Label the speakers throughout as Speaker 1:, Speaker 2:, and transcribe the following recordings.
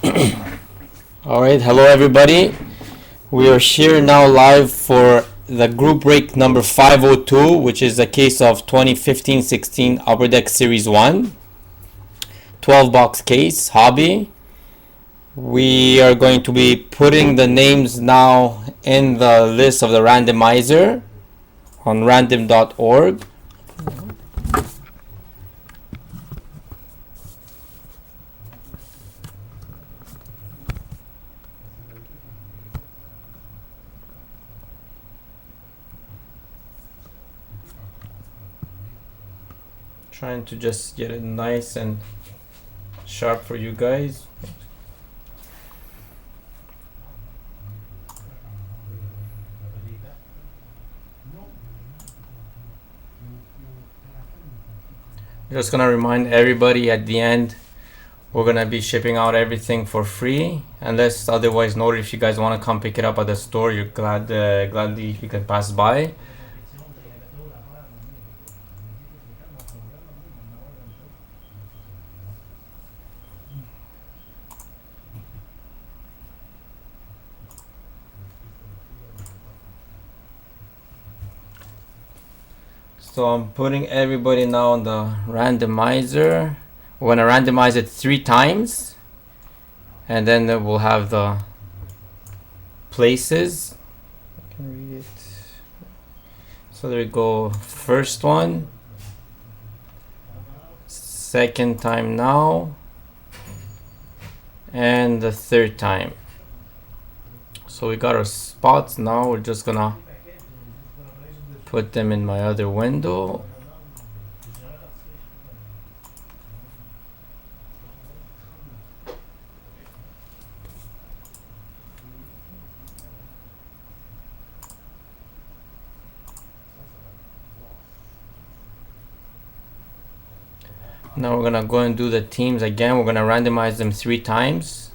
Speaker 1: All right, hello everybody. We are here now live for the group break number 502, which is a case of 2015-16 Upper Deck Series 1, 12-box case, hobby. We are going to be putting the names now in the list of the randomizer on random.org. Trying to just get it nice and sharp for you guys. Just gonna remind everybody at the end, we're gonna be shipping out everything for free, unless otherwise noted. If you guys want to come pick it up at the store, you're gladly you can pass by. So I'm putting everybody now on the randomizer. We're gonna randomize it 3 times, and then we'll have the places. I can read it. So there we go. First one, second time now, and the third time. So we got our spots now. We're just gonna put them in my other window. Now we're gonna go and do the teams again. We're gonna randomize them 3 times.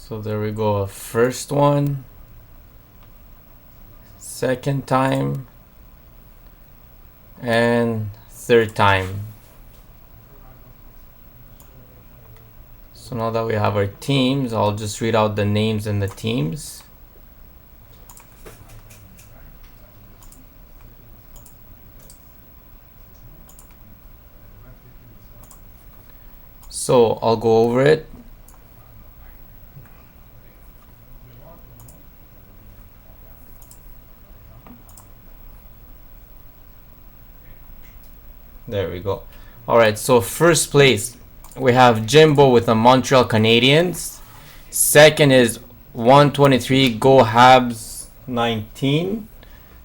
Speaker 1: So there we go, first one, second time, and third time. So now that we have our teams, I'll just read out the names and the teams. So I'll go over it. There we go. All right, so first place, we have Jimbo with the Montreal Canadiens. Second is 123 Go Habs 19,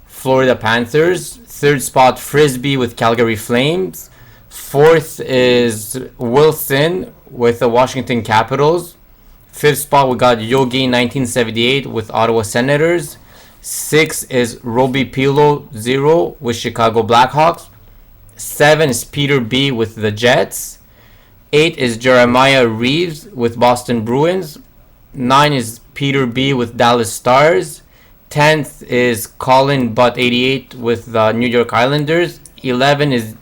Speaker 1: Florida Panthers. Third spot, Frisbee with Calgary Flames. Fourth is Wilson with the Washington Capitals. Fifth spot, we got Yogi 1978 with Ottawa Senators. Sixth is Roby Pilo 0 with Chicago Blackhawks. 7 is Peter B with the Jets. 8 is Jeremiah Reeves with Boston Bruins. 9 is Peter B with Dallas Stars. 10th is Colin Butt 88 with the New York Islanders. 11 is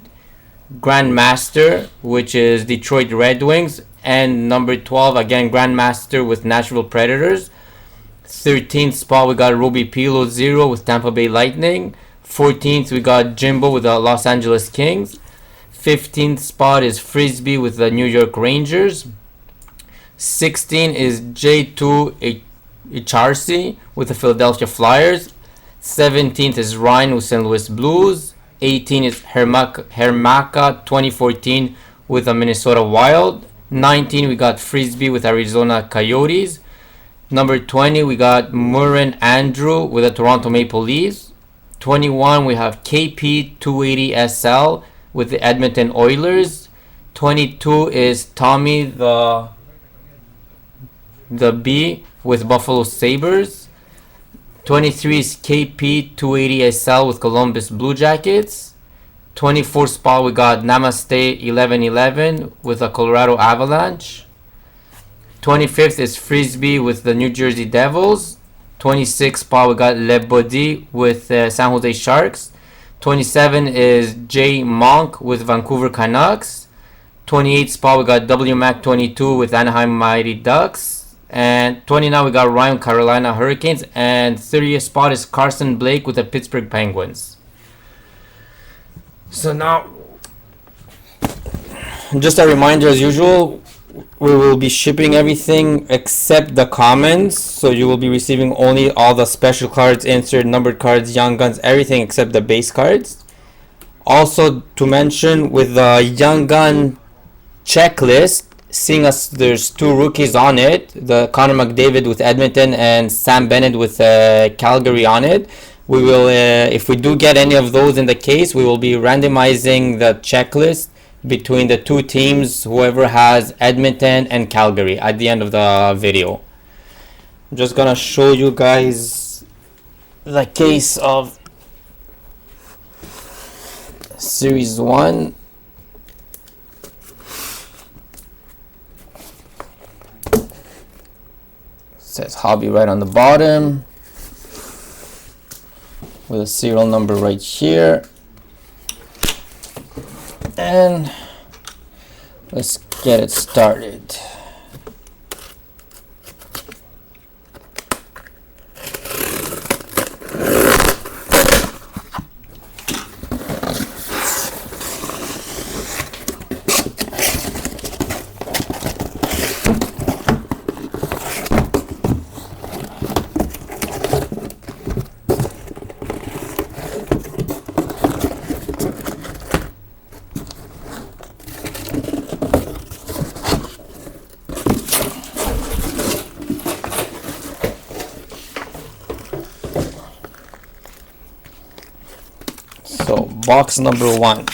Speaker 1: Grandmaster, which is Detroit Red Wings. And number 12, again, Grandmaster with Nashville Predators. 13th spot, we got Roby Pilo 0 with Tampa Bay Lightning. 14th, we got Jimbo with the Los Angeles Kings. 15th spot is Frisbee with the New York Rangers. 16 is J2 Icharsi with the Philadelphia Flyers. 17th is Ryan with St. Louis Blues. 18 is Hermaka 2014 with the Minnesota Wild. 19 we got Frisbee with Arizona Coyotes. Number 20 we got Murren Andrew with the Toronto Maple Leafs. 21 we have KP 280SL with the Edmonton Oilers. 22 is Tommy the B with Buffalo Sabres. 23 is KP 280 SL with Columbus Blue Jackets. 24th spot we got Namaste 1111 with the Colorado Avalanche. 25th is Frisbee with the New Jersey Devils. 26th spot we got Le Body with San Jose Sharks. 27 is J Monk with Vancouver Canucks. 28th spot we got WMAC 22 with Anaheim Mighty Ducks. And 29 we got Ryan Carolina Hurricanes. And 30th spot is Carson Blake with the Pittsburgh Penguins. So now, just a reminder as usual, we will be shipping everything except the commons. So you will be receiving only all the special cards, insert, numbered cards, young guns, everything except the base cards. Also to mention, with the young gun checklist, seeing as there's 2 rookies on it, the Connor McDavid with Edmonton and Sam Bennett with Calgary on it, we will, if we do get any of those in the case, we will be randomizing the checklist between the 2 teams, whoever has Edmonton and Calgary, at the end of the video. I'm just gonna show you guys the case of Series 1. Says hobby right on the bottom with a serial number right here. And let's get it started. So box number 1.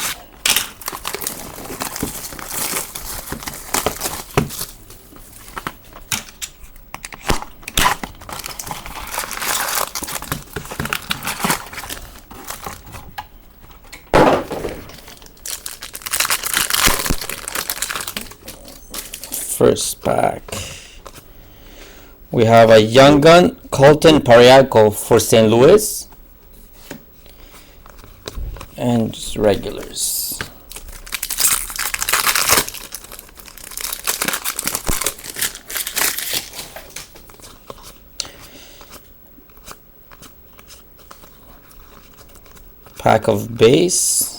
Speaker 1: First pack, we have a young gun, Colton Parayko for St. Louis, and just regulars. Pack of base.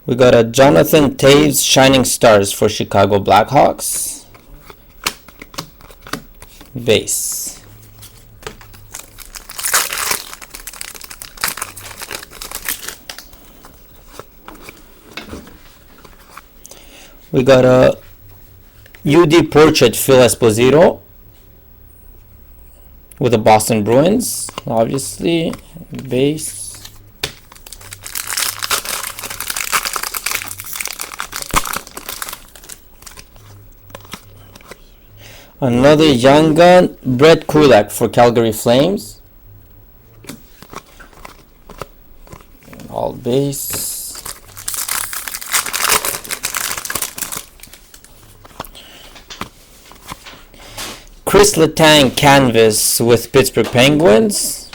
Speaker 1: We got a Jonathan Toews Shining Stars for Chicago Blackhawks. Base. We got a UD Portrait Phil Esposito with the Boston Bruins, obviously. Base. Another young gun, Brett Kulak for Calgary Flames. All base. Chris Letang canvas with Pittsburgh Penguins.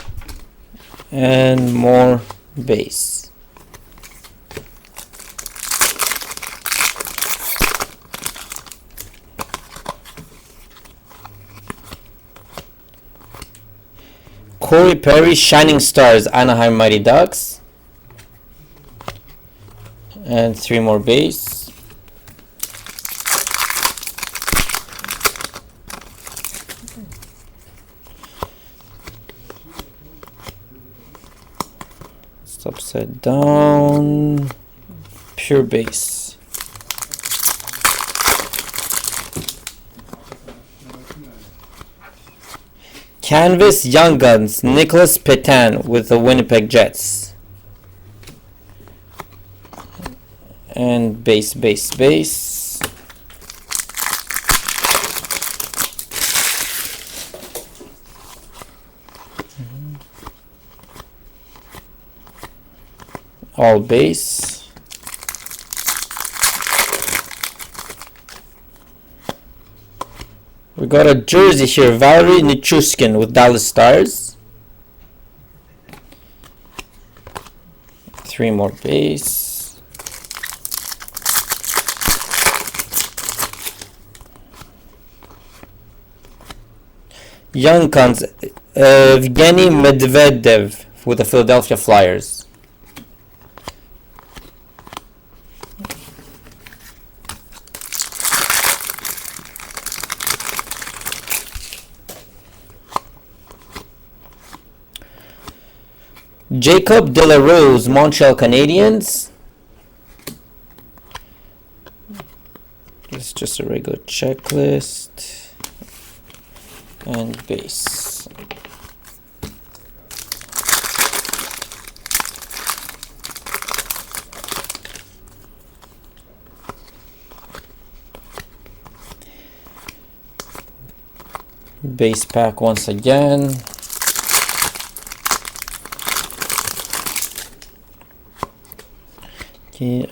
Speaker 1: And more base. Corey Perry Shining Stars Anaheim Mighty Ducks, and 3 more base. It's upside down, pure base. Canvas Young Guns, Nicholas Petan with the Winnipeg Jets. And base. all base. We got a jersey here, Valery Nichushkin with Dallas Stars. 3 more base. Young Guns, Evgeny Medvedev with the Philadelphia Flyers. Jacob De La Rose, Montreal Canadiens. It's just a regular checklist. And base. Base pack once again.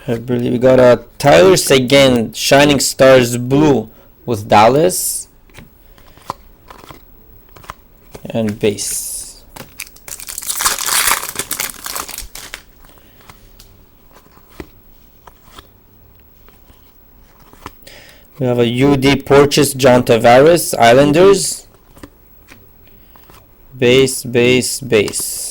Speaker 1: I believe we got a Tyler Seguin Shining Stars Blue with Dallas. And base. We have a UD Porches John Tavares Islanders. Base, base, base.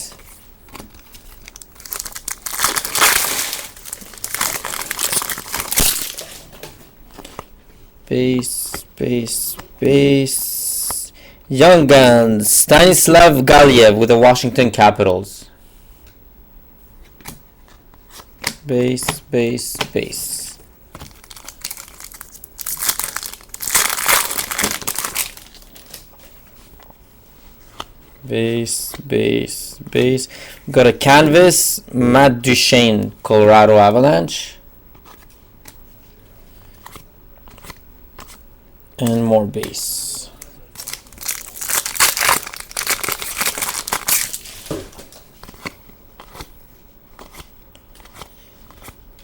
Speaker 1: Base, base, base. Young Guns, Stanislav Galiev with the Washington Capitals. Base, base, base. Base, base, base. We've got a canvas, Matt Duchene, Colorado Avalanche. And more base.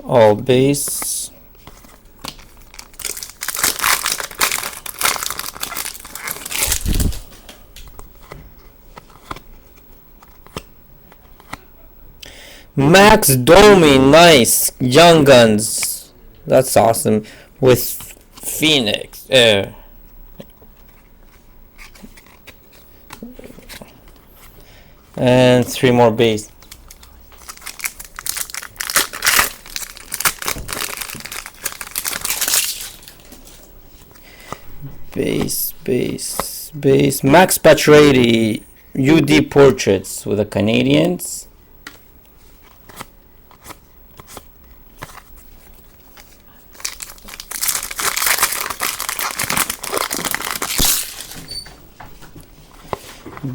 Speaker 1: All base. Max Domi, nice. Young Guns. That's awesome. With Phoenix. And 3 more base. Base, base, base. Max Pacioretty, UD Portraits with the Canadiens.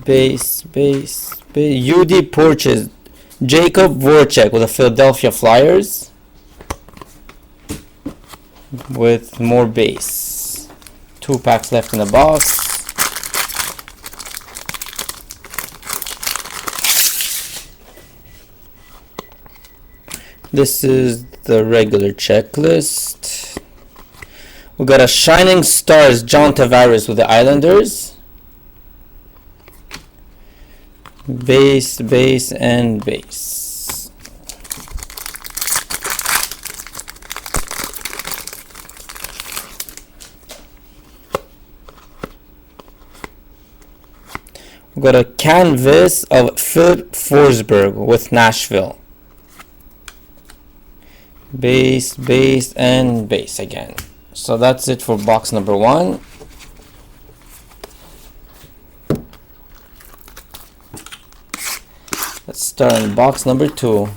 Speaker 1: Base, base, base. UD Porches, Jacob Voracek with the Philadelphia Flyers. With more base. 2 packs left in the box. This is the regular checklist. We got a Shining Stars John Tavares with the Islanders. Base, base, and base. We got a canvas of Philip Forsberg with Nashville. Base, base, and base again. So that's it for box number 1. Let's start on box number 2.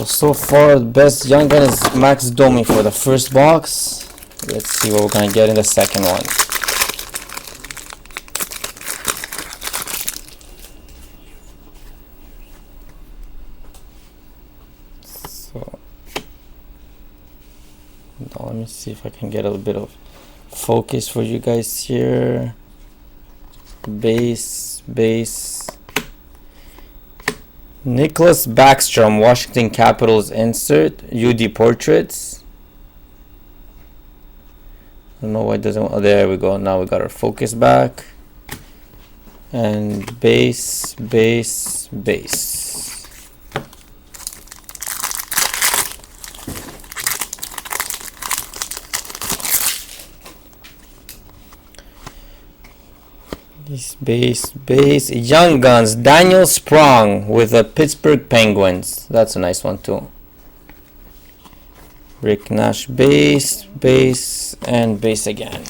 Speaker 1: So far, the best young gun is Max Domi for the first box. Let's see what we're gonna get in the second one. let me see if I can get a little bit of focus for you guys here. Base. Nicholas Backstrom, Washington Capitals insert, UD Portraits. I don't know why it doesn't. Oh, there we go. Now we got our focus back. And base. Base. Young Guns, Daniel Sprong with the Pittsburgh Penguins. That's a nice one too. Rick Nash, base, and base again.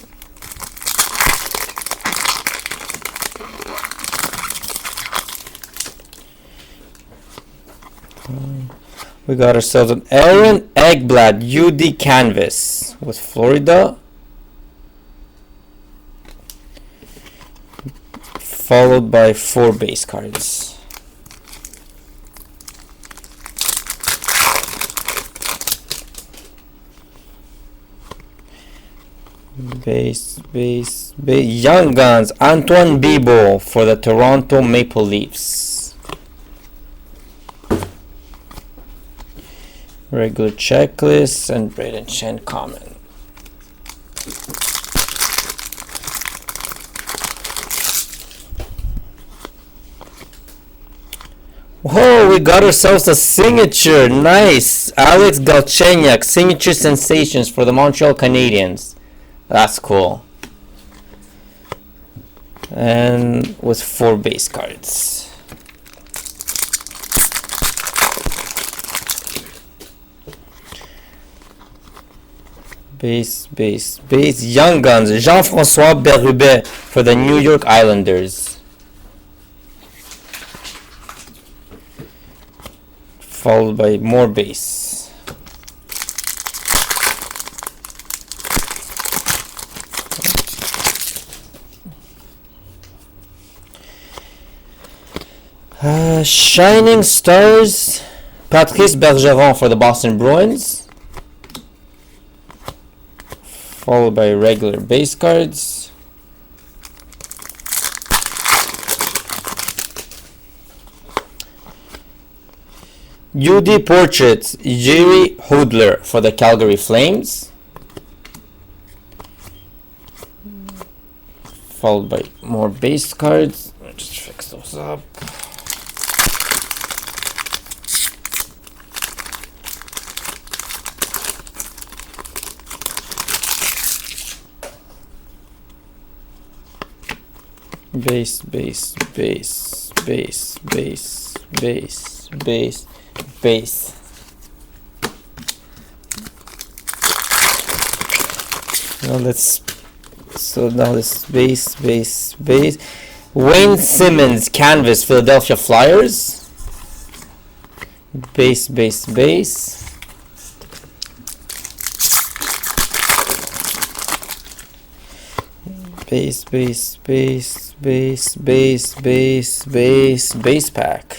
Speaker 1: We got ourselves an Aaron Eggblad UD Canvas with Florida. Followed by 4 base cards. Base. Young Guns, Antoine Bibeau for the Toronto Maple Leafs. Regular checklist and Braden Chen common. Whoa, we got ourselves a signature. Nice. Alex Galchenyuk, signature sensations for the Montreal Canadiens. That's cool. And with 4 base cards. Base. Young Guns, Jean-François Berube for the New York Islanders. Followed by more base. Shining Stars, Patrice Bergeron for the Boston Bruins. Followed by regular base cards. UD Portraits, Jerry Hodler for the Calgary Flames. Followed by more base cards. Just fix those up. Base. Now let's base. Wayne Simmons canvas, Philadelphia Flyers. Base. Base pack.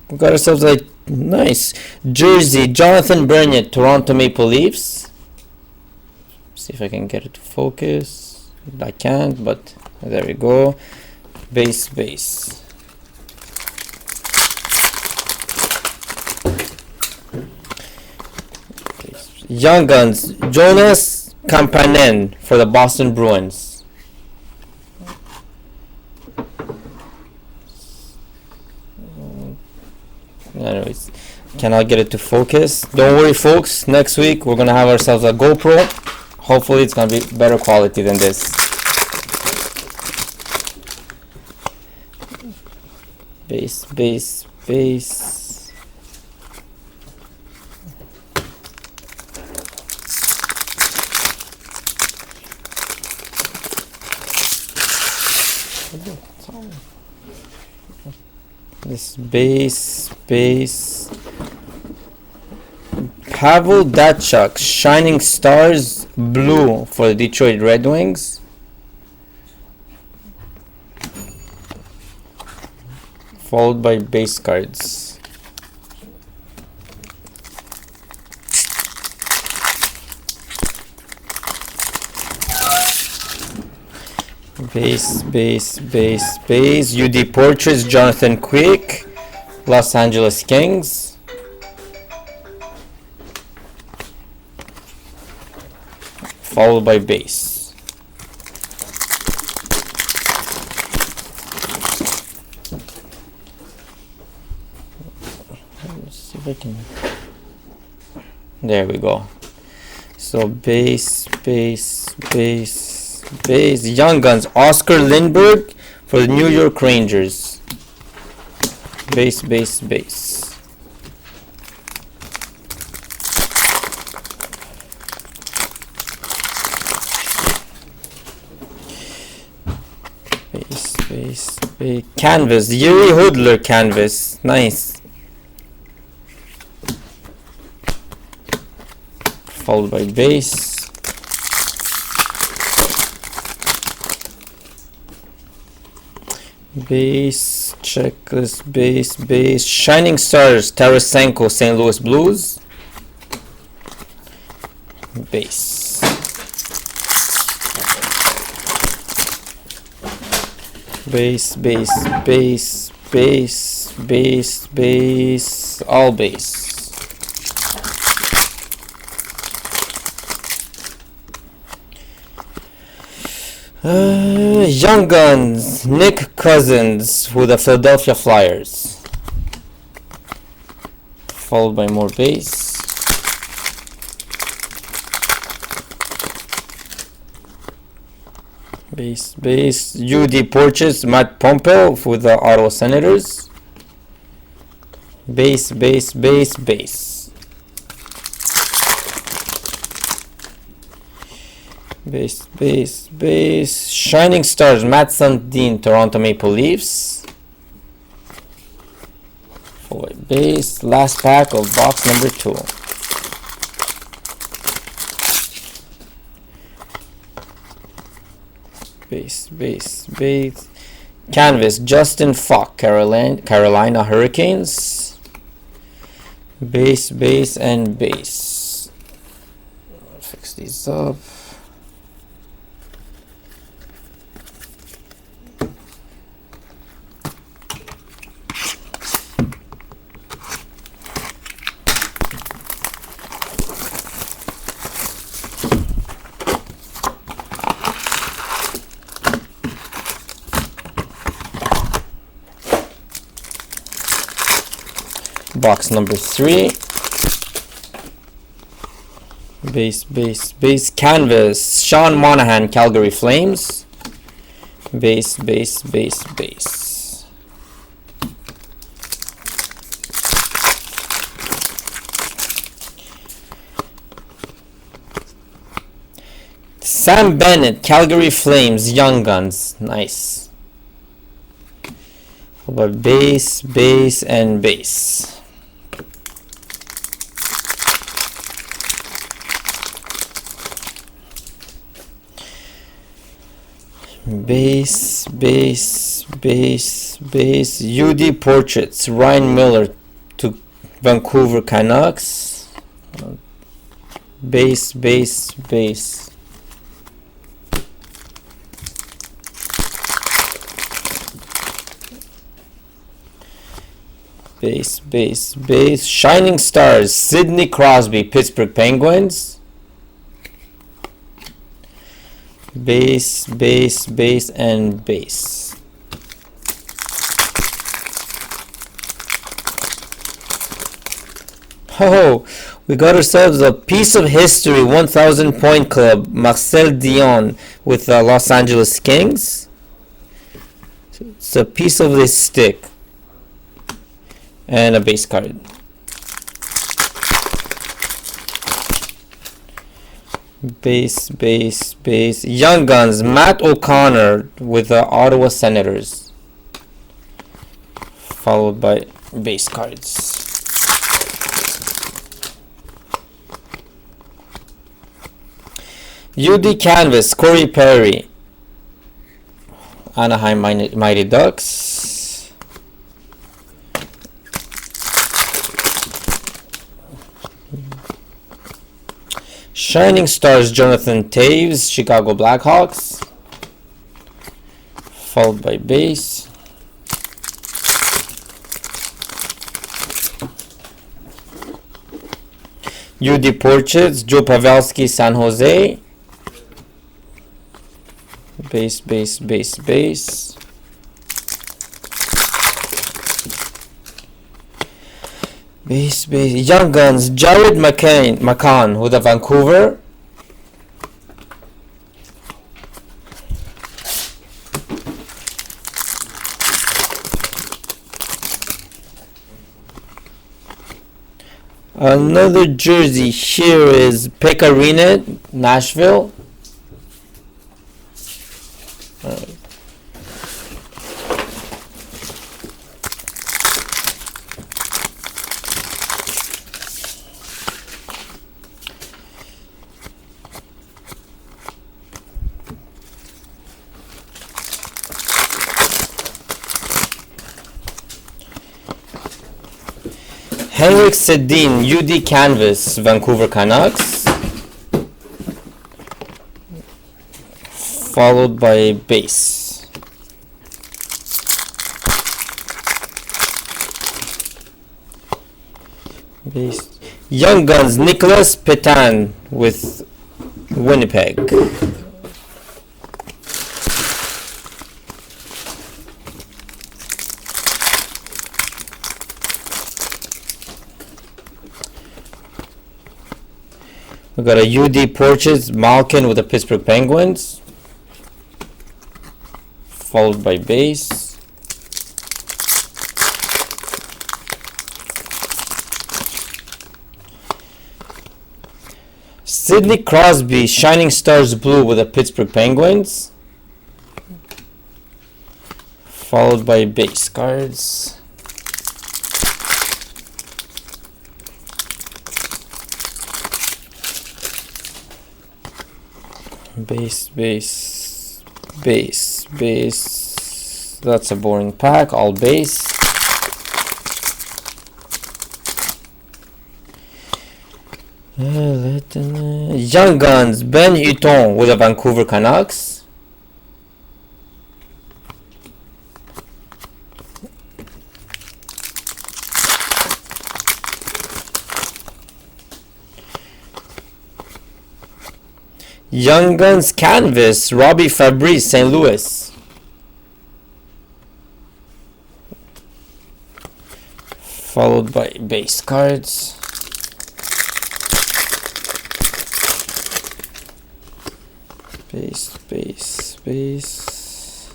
Speaker 1: We got ourselves a nice jersey, Jonathan Bernier, Toronto Maple Leafs. See if I can get it to focus. I can't, but there we go. Base. Young Guns, Jonas Kampanen for the Boston Bruins. Anyways, cannot get it to focus. Don't worry, folks. Next week we're gonna have ourselves a GoPro. Hopefully it's gonna be better quality than this. Base. This base. Pavel Datsyuk, Shining Stars blue for the Detroit Red Wings. followed by base cards. Base. UD Portraits, Jonathan Quick, Los Angeles Kings. Followed by base. Let's see if I can. There we go. So base. Young Guns, Oscar Lindbergh for the New York Rangers. Base. Base. Canvas, Yuri Hoodler canvas. Nice. Followed by base. Base, checklist, base. Shining Stars, Tarasenko, St. Louis Blues. Base. Base. All base. Young Guns, Nick Cousins with the Philadelphia Flyers. Followed by more base. Base. UD Portraits, Matt Pompeo with the Ottawa Senators. Base. Base. Shining Stars, Matt Sundin, Toronto Maple Leafs. Forward base. Last pack of box number 2. Base. Canvas, Justin Falk, Carolina Hurricanes. Base. Fix these up. Box number 3. Base. Canvas, Sean Monahan, Calgary Flames. Base. Sam Bennett, Calgary Flames, Young Guns. Nice. But base. Base. UD Portraits, Ryan Miller to Vancouver Canucks. Base. Shining Stars, Sidney Crosby, Pittsburgh Penguins. Base. Oh, we got ourselves a piece of history, 1000 point club, Marcel Dion with the Los Angeles Kings. It's a piece of this stick and a base card. Base. Young Guns, Matt O'Connor with the Ottawa Senators. Followed by base cards. UD Canvas, Corey Perry, Anaheim Mighty Ducks. Shining Stars, Jonathan Taves, Chicago Blackhawks, followed by base. UD Portraits, Joe Pavelski, San Jose, base, base, base, base. Base, base. Young Guns, Jared McCann with the Vancouver. Another jersey here is Pekarina, Nashville. Henrik Sedin, UD Canvas, Vancouver Canucks, followed by base. Base. Young Guns, Nicholas Petan with Winnipeg. We got a UD Portraits, Malkin with the Pittsburgh Penguins, followed by base. Sidney Crosby, Shining Stars Blue with the Pittsburgh Penguins, followed by base cards. Base, base, base, base. That's a boring pack. All base. Young Guns, Ben Hutton with the Vancouver Canucks. Young Guns Canvas, Robbie Fabrice, St. Louis. Followed by base cards. Base, base, base.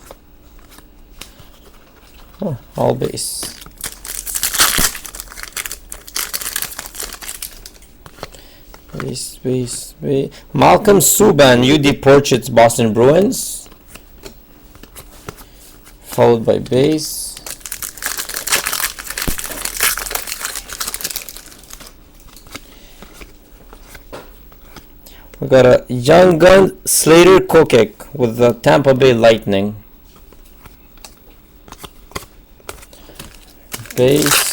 Speaker 1: Oh, all base. Base, base, base. Malcolm Subban, UD Portraits, Boston Bruins. Followed by base. We got a Young Gun Slater Kokek with the Tampa Bay Lightning. Base.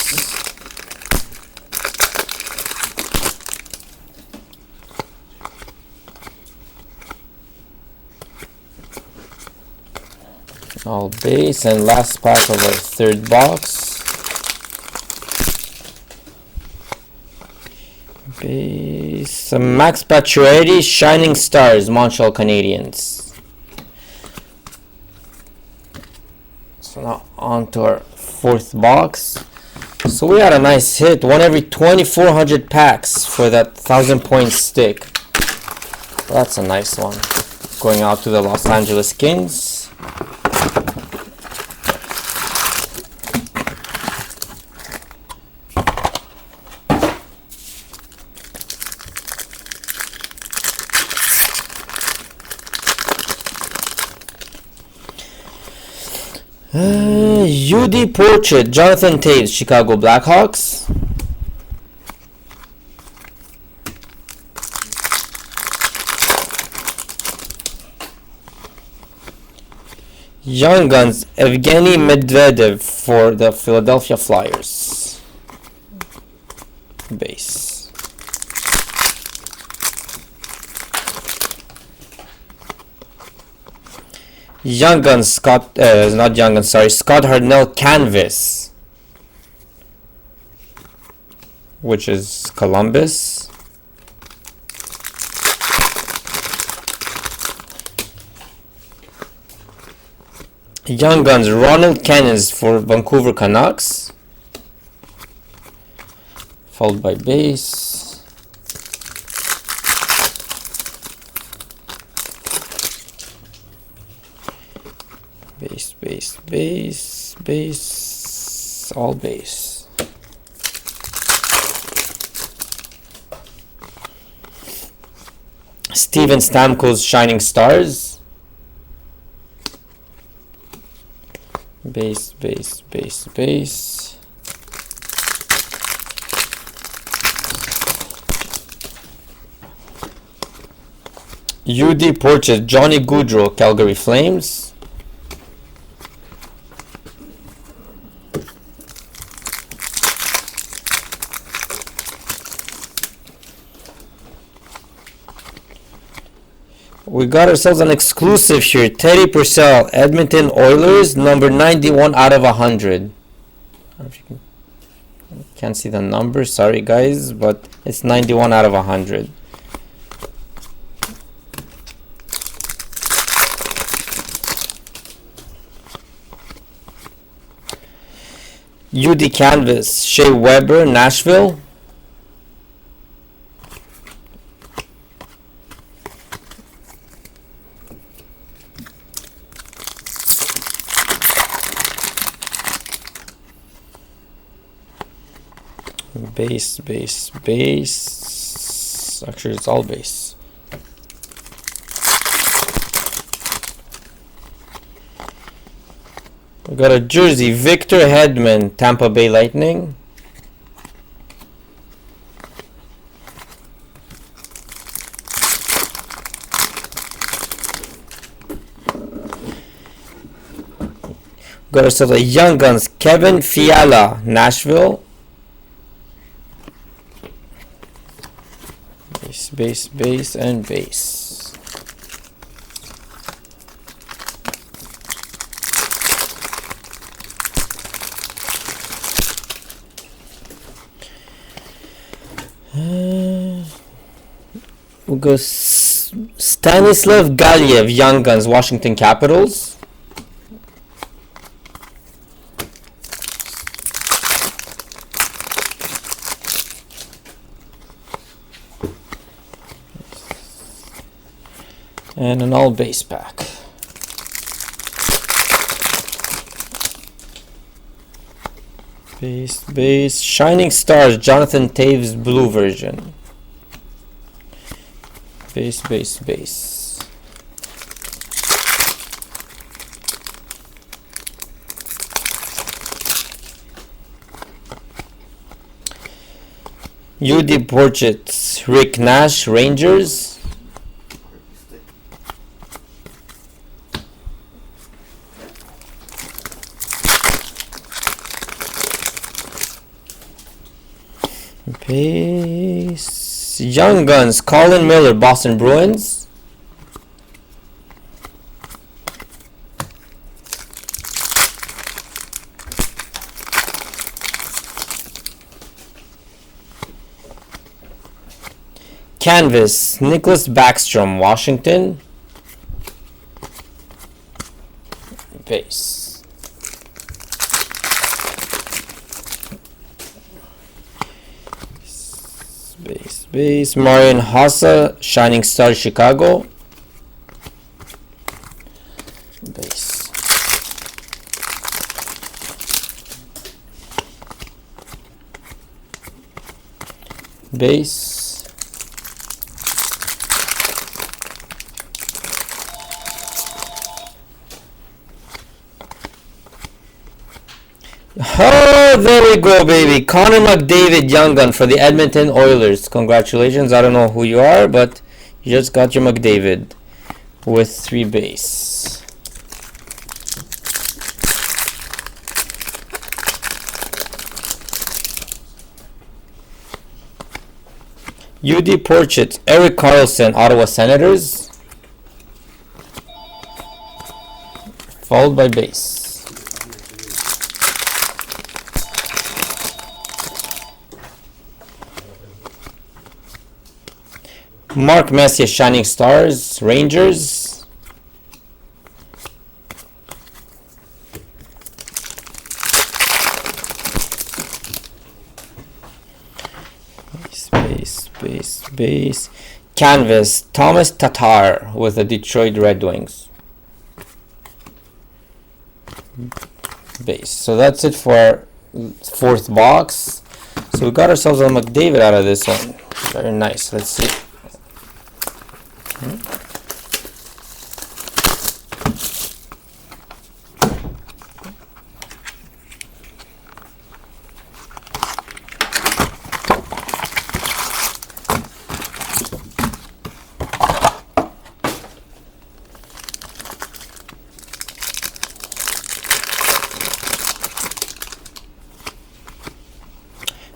Speaker 1: All base, and last pack of our third box. Base. Max Pacioretty, Shining Stars, Montreal Canadiens. So now on to our fourth box. So we had a nice hit, one every 2,400 packs for that 1,000-point stick. That's a nice one. Going out to the Los Angeles Kings. UD Portrait, Jonathan Taves, Chicago Blackhawks. Young Guns, Evgeny Medvedev for the Philadelphia Flyers. Base. Young Guns Scott, not Young Guns, sorry, Scott Hartnell Canvas, which is Columbus. Young Guns Ronald Kennens for Vancouver Canucks, followed by base. Base, all base. Steven Stamkos Shining Stars. Base. UD Portrait Johnny Gaudreau Calgary Flames. We got ourselves an exclusive here. Teddy Purcell, Edmonton Oilers, number 91 out of 100. Can't see the number, sorry guys, but it's 91 out of 100. UD Canvas, Shea Weber, Nashville. Base. Actually, it's all base. We got a jersey, Victor Hedman, Tampa Bay Lightning. Got ourselves a Young Guns, Kevin Fiala, Nashville. Base, and base. We'll go Stanislav Galiev, Young Guns, Washington Capitals. And an all base pack. Base. Shining Stars, Jonathan Taves blue version. Base. UD Portraits, Rick Nash, Rangers. Base. Young Guns, Colin Miller, Boston Bruins. Canvas, Nicholas Backstrom, Washington. Base. Base. Marian Hossa, Shining Star, Chicago. Base. Oh, there we go, baby. Connor McDavid, Young Gun for the Edmonton Oilers. Congratulations. I don't know who you are, but you just got your McDavid with 3 base. UD Portrait, Eric Carlson, Ottawa Senators. followed by base. Mark Messier, Shining Stars, Rangers. Base. Canvas, Thomas Tatar with the Detroit Red Wings. Base. So that's it for our fourth box. So we got ourselves a McDavid out of this one. Very nice. Let's see.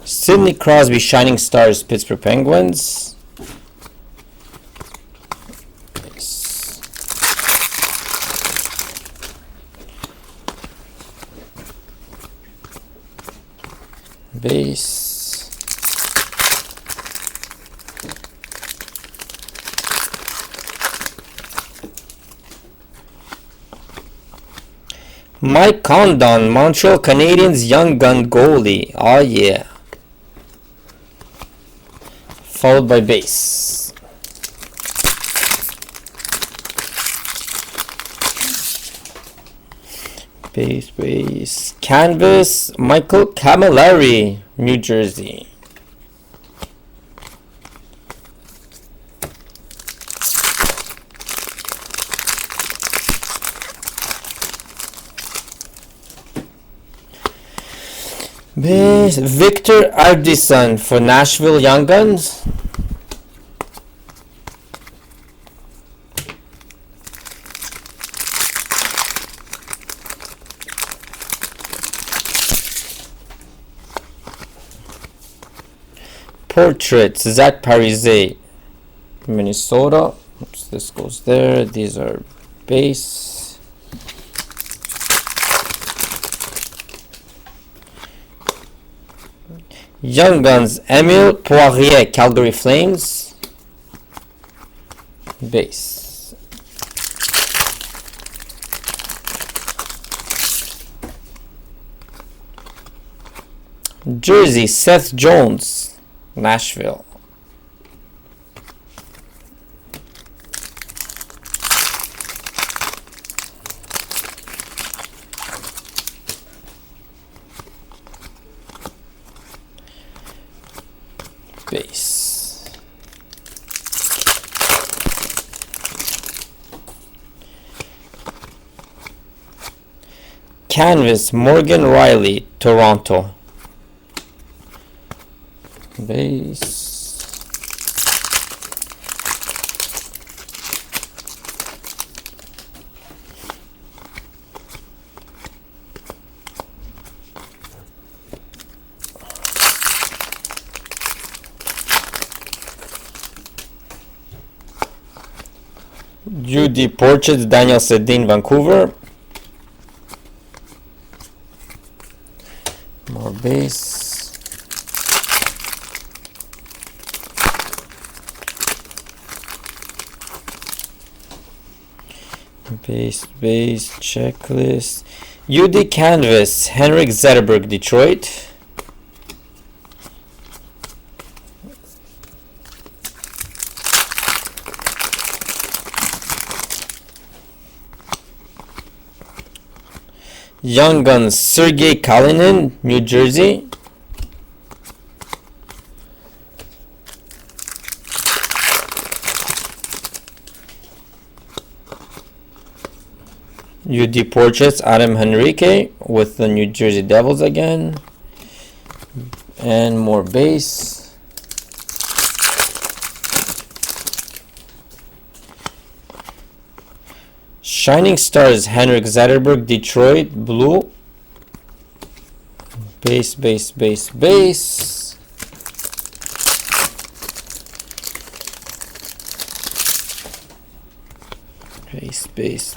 Speaker 1: Sidney Crosby, Shining Stars, Pittsburgh Penguins. Base. Mike Condon, Montreal Canadiens, Young Gun goalie. Oh yeah. Followed by base. Base. Canvas, Michael Camilleri, New Jersey. Base, Victor Ardison for Nashville Young Guns. Portraits, Zach Parise, Minnesota. Oops, this goes there. These are base. Young Guns, Emile Poirier, Calgary Flames. Base. Jersey, Seth Jones, Nashville. Base. Canvas, Morgan Riley, Toronto. Base. Judy Portraits, Daniel Sedin, Vancouver. More base. Base, checklist. UD Canvas, Henrik Zetterberg, Detroit. Young Guns, Sergei Kalinin, New Jersey. UD Portraits, Adam Henrique with the New Jersey Devils again. And more base. Shining Stars, Henrik Zetterberg, Detroit, blue. Base.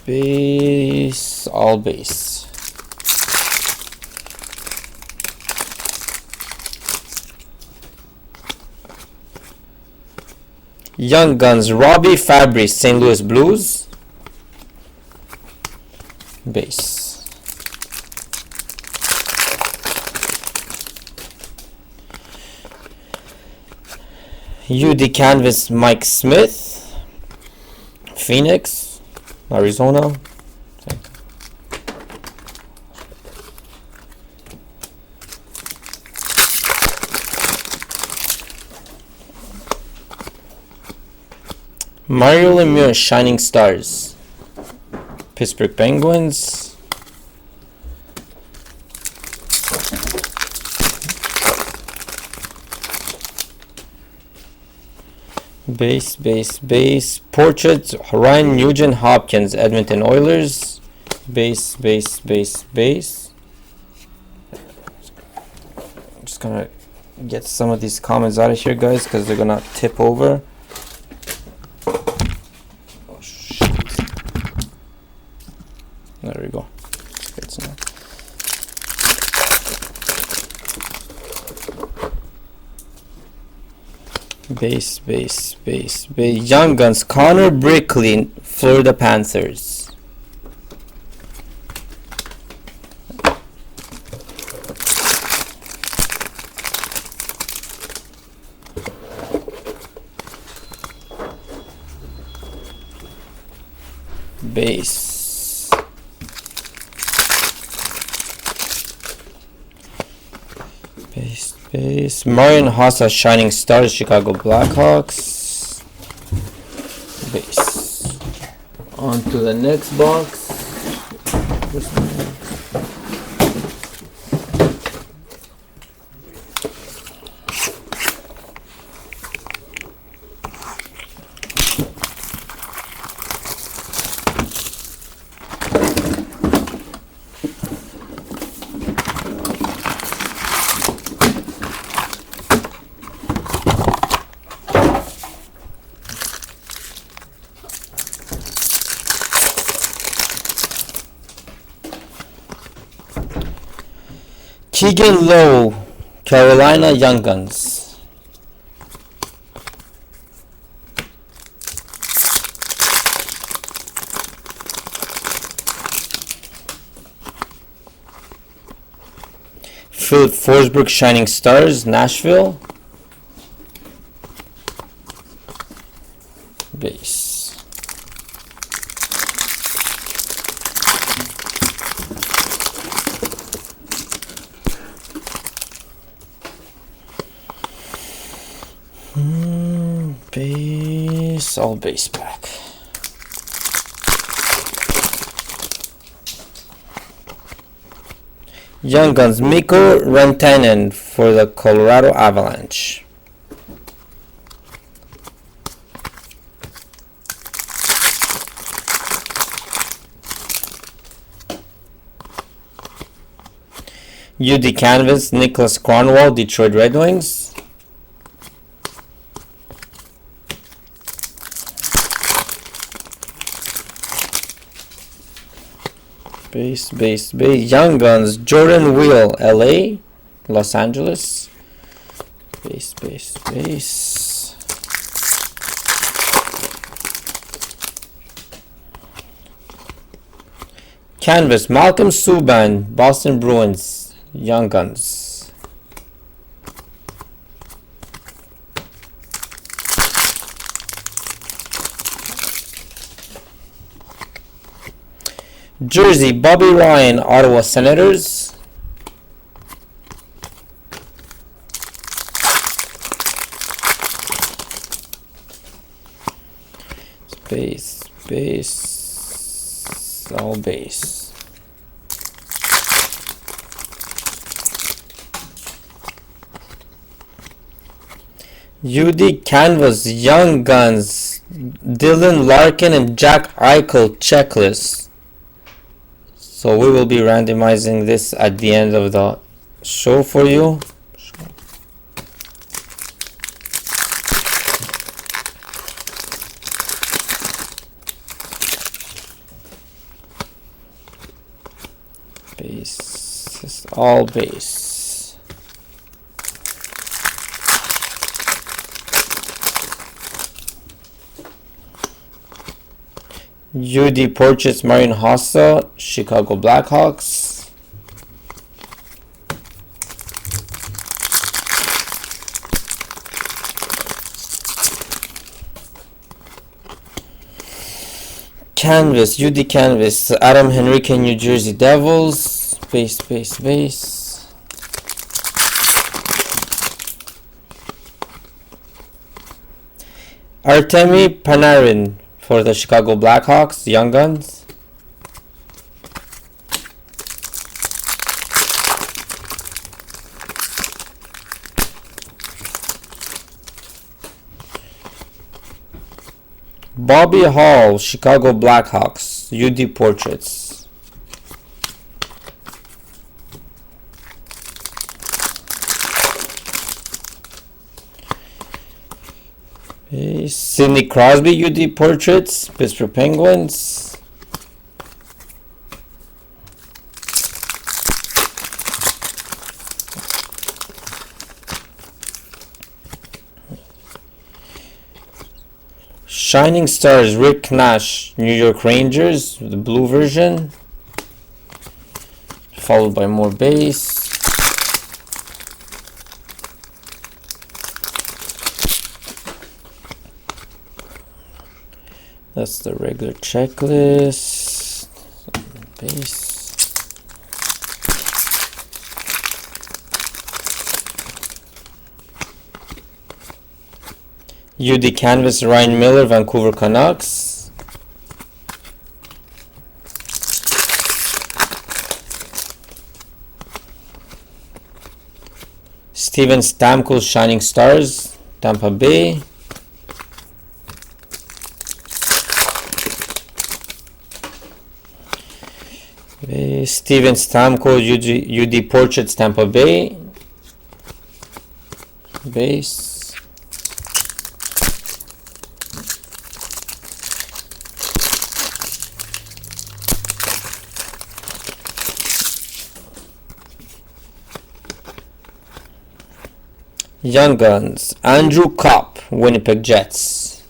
Speaker 1: Base, all base. Young Guns, Robbie Fabry, St. Louis Blues, base. UD Canvas, Mike Smith, Phoenix, Arizona. Mario Lemieux, Shining Stars, Pittsburgh Penguins. Base. Portrait, Ryan Nugent Hopkins, Edmonton Oilers. Base. I'm just gonna get some of these comments out of here, guys, because they're gonna tip over. Oh shit. There we go. It's not. Base. Young Guns, Connor Brickley, Florida Panthers. Base. Marian Hossa, Shining Stars, Chicago Blackhawks. Base. On to the next box. Keegan Lowe, Carolina Young Guns. Philip Forsberg, Shining Stars, Nashville. Base. Base, all base pack. Young Guns, Mikko Rantanen for the Colorado Avalanche. UD Canvas, Nicholas Kronwall, Detroit Red Wings. Base. Young Guns, Jordan Wheel, LA, Los Angeles. Base. Canvas, Malcolm Subban, Boston Bruins, Young Guns. Jersey, Bobby Ryan, Ottawa Senators. Base, all base. UD Canvas, Young Guns, Dylan Larkin and Jack Eichel checklist. So we will be randomizing this at the end of the show for you. all base. UD Portraits Marian Hossa, Chicago Blackhawks. Canvas, UD Canvas, Adam Henrique, New Jersey Devils, base. Artemi Panarin for the Chicago Blackhawks, Young Guns. Bobby Hall, Chicago Blackhawks, UD Portraits. Sidney Crosby, UD Portraits, Pittsburgh Penguins. Shining Stars, Rick Nash, New York Rangers, the blue version, followed by more base. That's the regular checklist. Base. UD Canvas, Ryan Miller, Vancouver Canucks. Steven Stamkos, Shining Stars, Tampa Bay. Steven Stamkos, UD Portraits, Tampa Bay. Base. Young Guns, Andrew Kopp, Winnipeg Jets.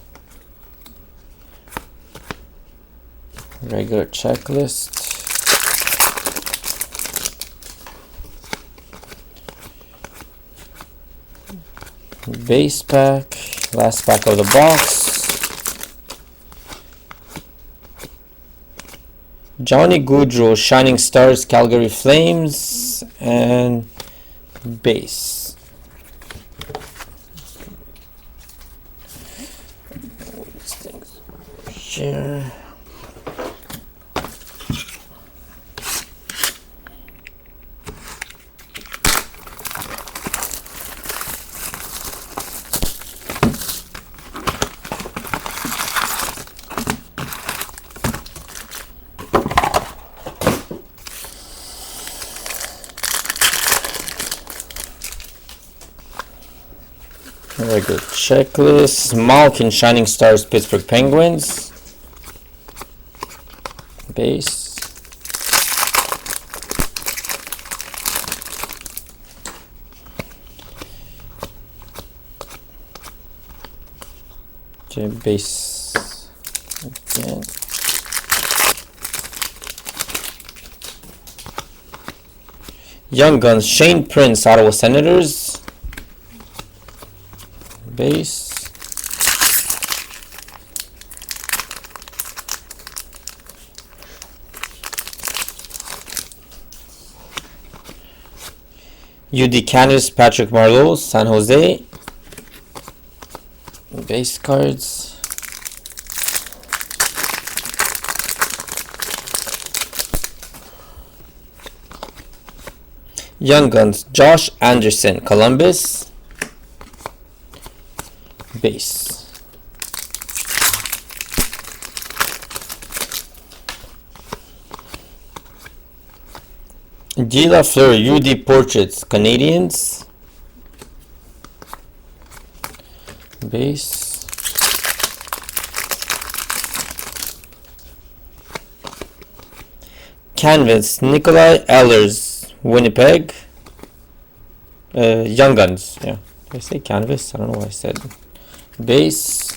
Speaker 1: Regular checklist. Base pack, last pack of the box. Johnny Gaudreau, Shining Stars, Calgary Flames, and base. Here. Very good checklist. Malkin, Shining Stars, Pittsburgh Penguins. Base. Okay, base again. Young Guns, Shane Prince, Ottawa Senators. Base. UD Canvas, Patrick Marleau, San Jose. Base cards. Young Guns, Josh Anderson, Columbus. Base. Guy Lafleur, UD Portraits, Canadians. Base. Canvas, Nikolai Ehlers, Winnipeg. Young Guns. Yeah. Did I say canvas? I don't know what I said. Base.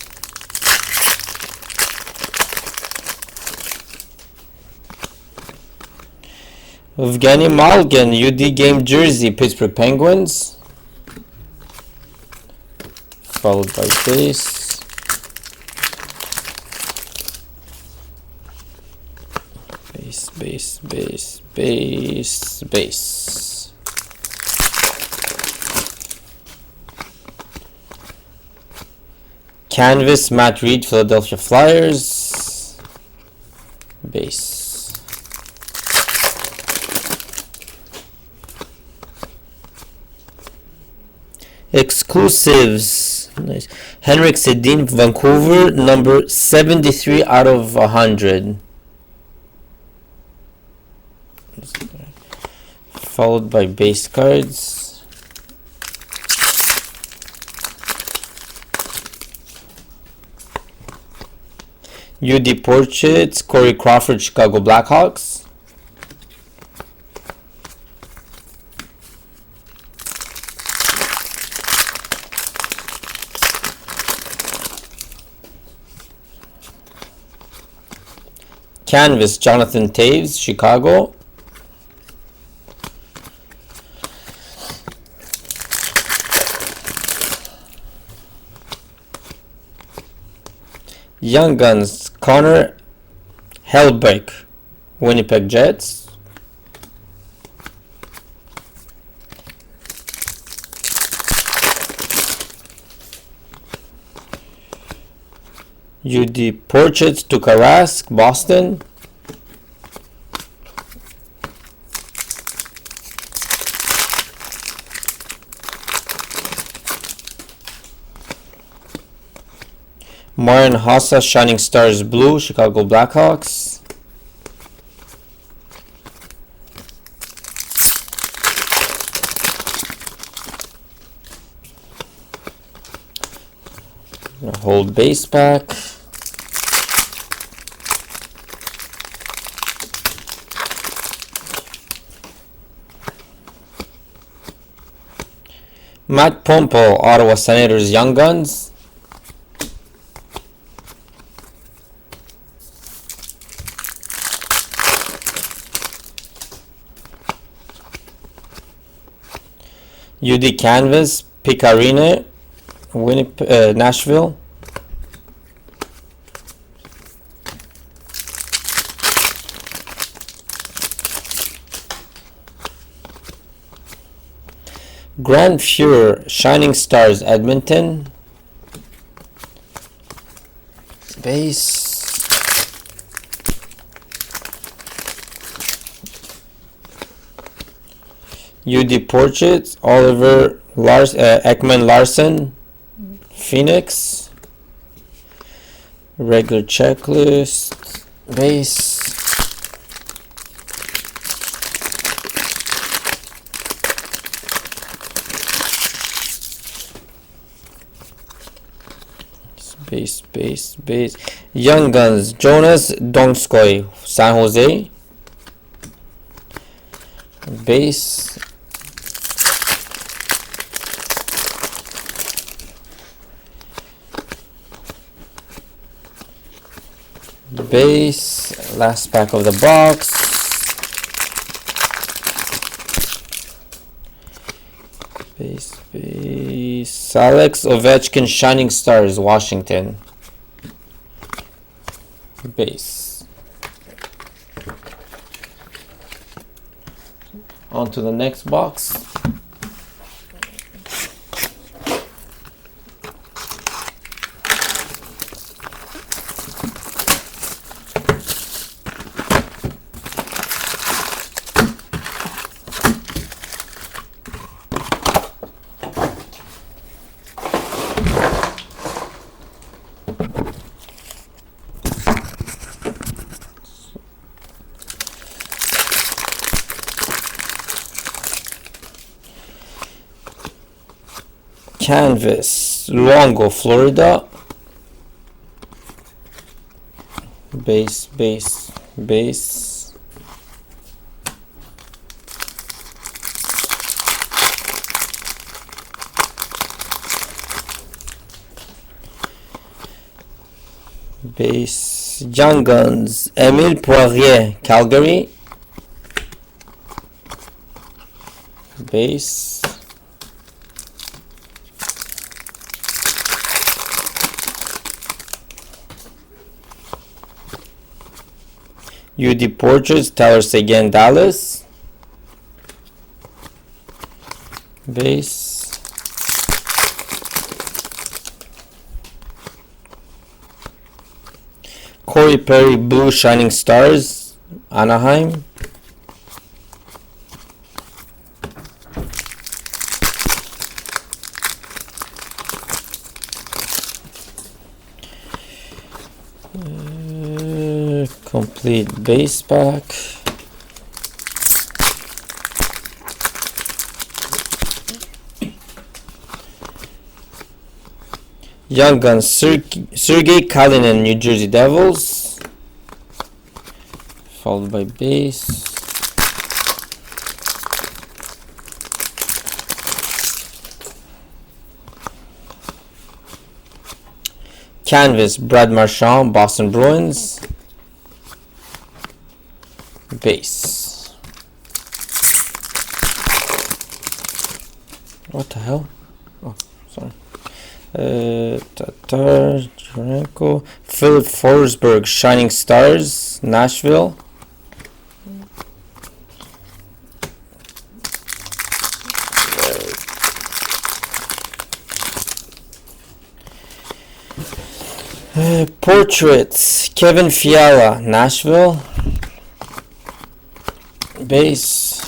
Speaker 1: Evgeny Malkin, UD game jersey, Pittsburgh Penguins. Followed by base. Base. Canvas, Matt Reed, Philadelphia Flyers. Base. Exclusives. Nice. Henrik Sedin, Vancouver, number 73 out of 100. Followed by base cards. UD Portraits, Corey Crawford, Chicago Blackhawks. Canvas, Jonathan Taves, Chicago. Young Guns, Connor Hellbeck, Winnipeg Jets. UD Portraits, Tuukka Rask, Boston. Marian Hossa, Shining Stars Blue, Chicago Blackhawks. Hold base pack. Matt Pompo, Ottawa Senators Young Guns. UD Canvas, Picarine, Winnipeg, Nashville. Grand Fuhrer, Shining Stars, Edmonton. Base. UD Portraits, Oliver Ekman Larson, Phoenix. Regular checklist, base. Base. Young Guns, Jonas Donskoy, San Jose. Base. Last pack of the box. Base. Alex Ovechkin, Shining Stars, Washington. Base. On to the next box. Canvas, Luongo, Florida. Base. Base. Young Guns. Emile Poirier, Calgary. Base. UD Portraits, Tyler Seguin, Dallas. Base. Corey Perry, Blue Shining Stars, Anaheim. Complete base pack. Young Guns, Sergei Kalinin, New Jersey Devils, followed by base. Canvas, Brad Marchand, Boston Bruins, base. What the hell? Oh, sorry. Tatar, Jurenko, Philip Forsberg, Shining Stars, Nashville. Portraits, Kevin Fiala, Nashville. Base.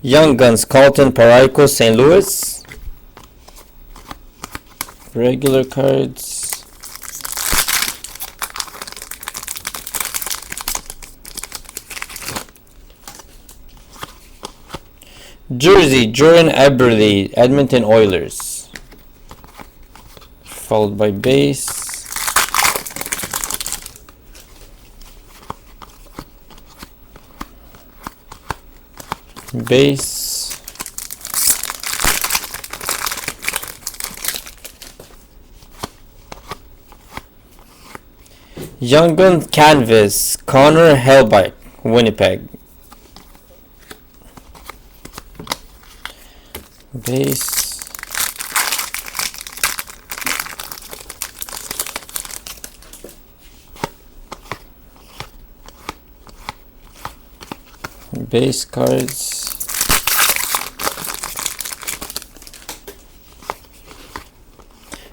Speaker 1: Young Guns, Carlton Parayko, St. Louis. Regular cards. Jersey, Jordan Eberle, Edmonton Oilers. Followed by base. Base. Young Gun Canvas, Connor Helbike, Winnipeg. Base. Base cards.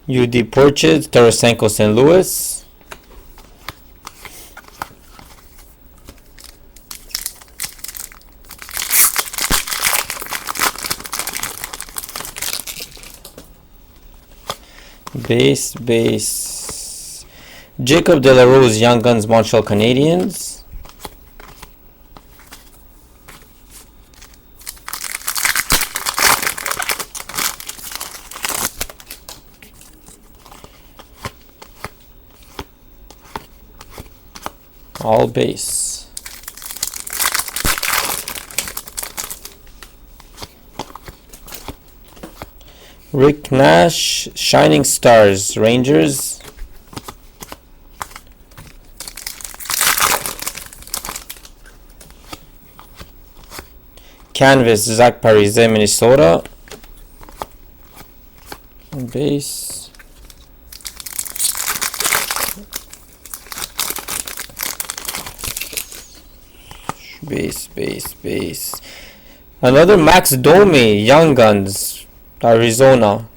Speaker 1: UD Portraits, Tarasenko, St. Louis. Base. Jacob Delarose, Young Guns, Montreal Canadiens. All base. Rick Nash, Shining Stars, Rangers. Canvas, Zach Parise, Minnesota. Base. Base. Another Max Domi, Young Guns, Arizona.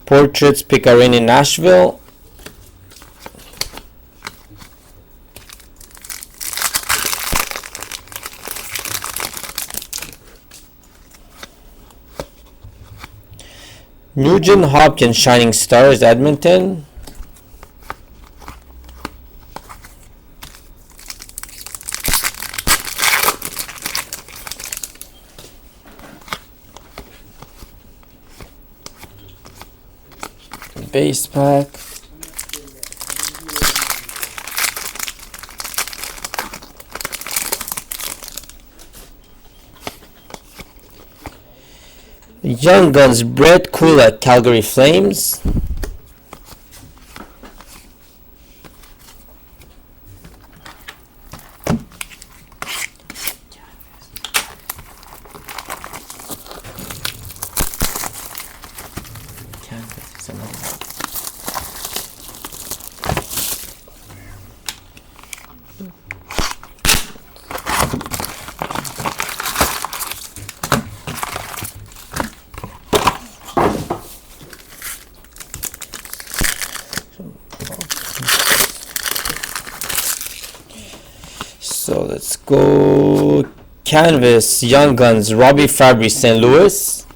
Speaker 1: Portraits, Picarini, Nashville. Nugent Hopkins, Shining Stars, Edmonton. base pack. Young Guns Brett Kulak, Calgary Flames. So let's go Canvas Young Guns Robbie Fabry, St. Louis.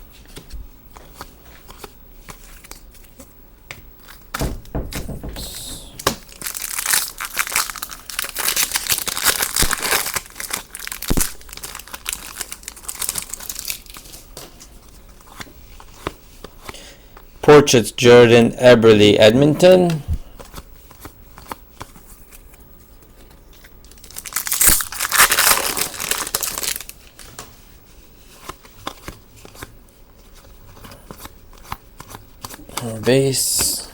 Speaker 1: Portraits Jordan Eberle, Edmonton. Base.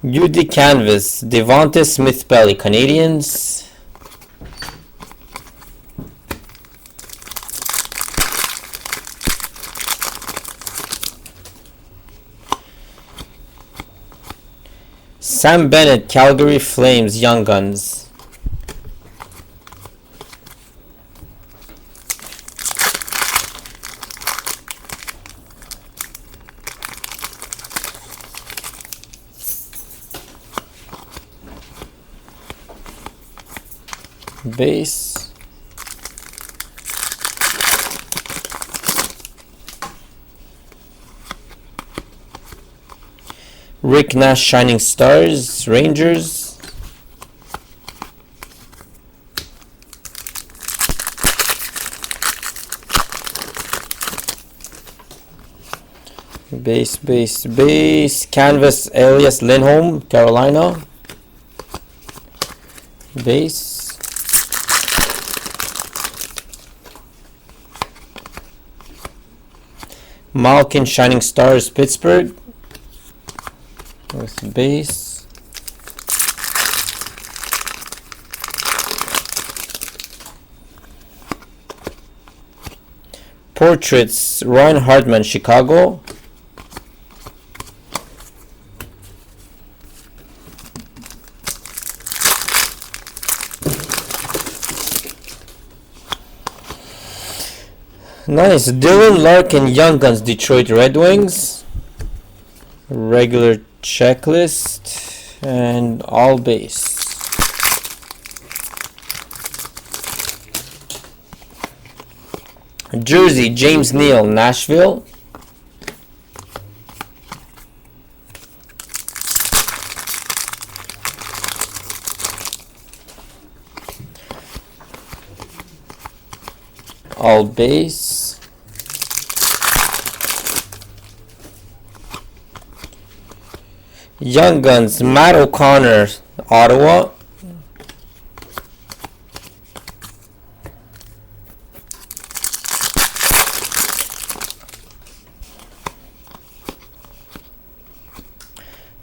Speaker 1: UD Canvas Devonta Smith-Pelly, Canadiens. Sam Bennett, Calgary Flames, Young Guns. Base. Rick Nash, Shining Stars, Rangers. Base. Canvas Elias Lindholm, Carolina. Base. Malkin, Shining Stars, Pittsburgh. With base. Portraits Ryan Hartman, Chicago. Nice. Dylan Larkin, Young Guns, Detroit Red Wings. Regular checklist and all base. Jersey James Neal, Nashville. All base. Young Guns Matt O'Connor, Ottawa.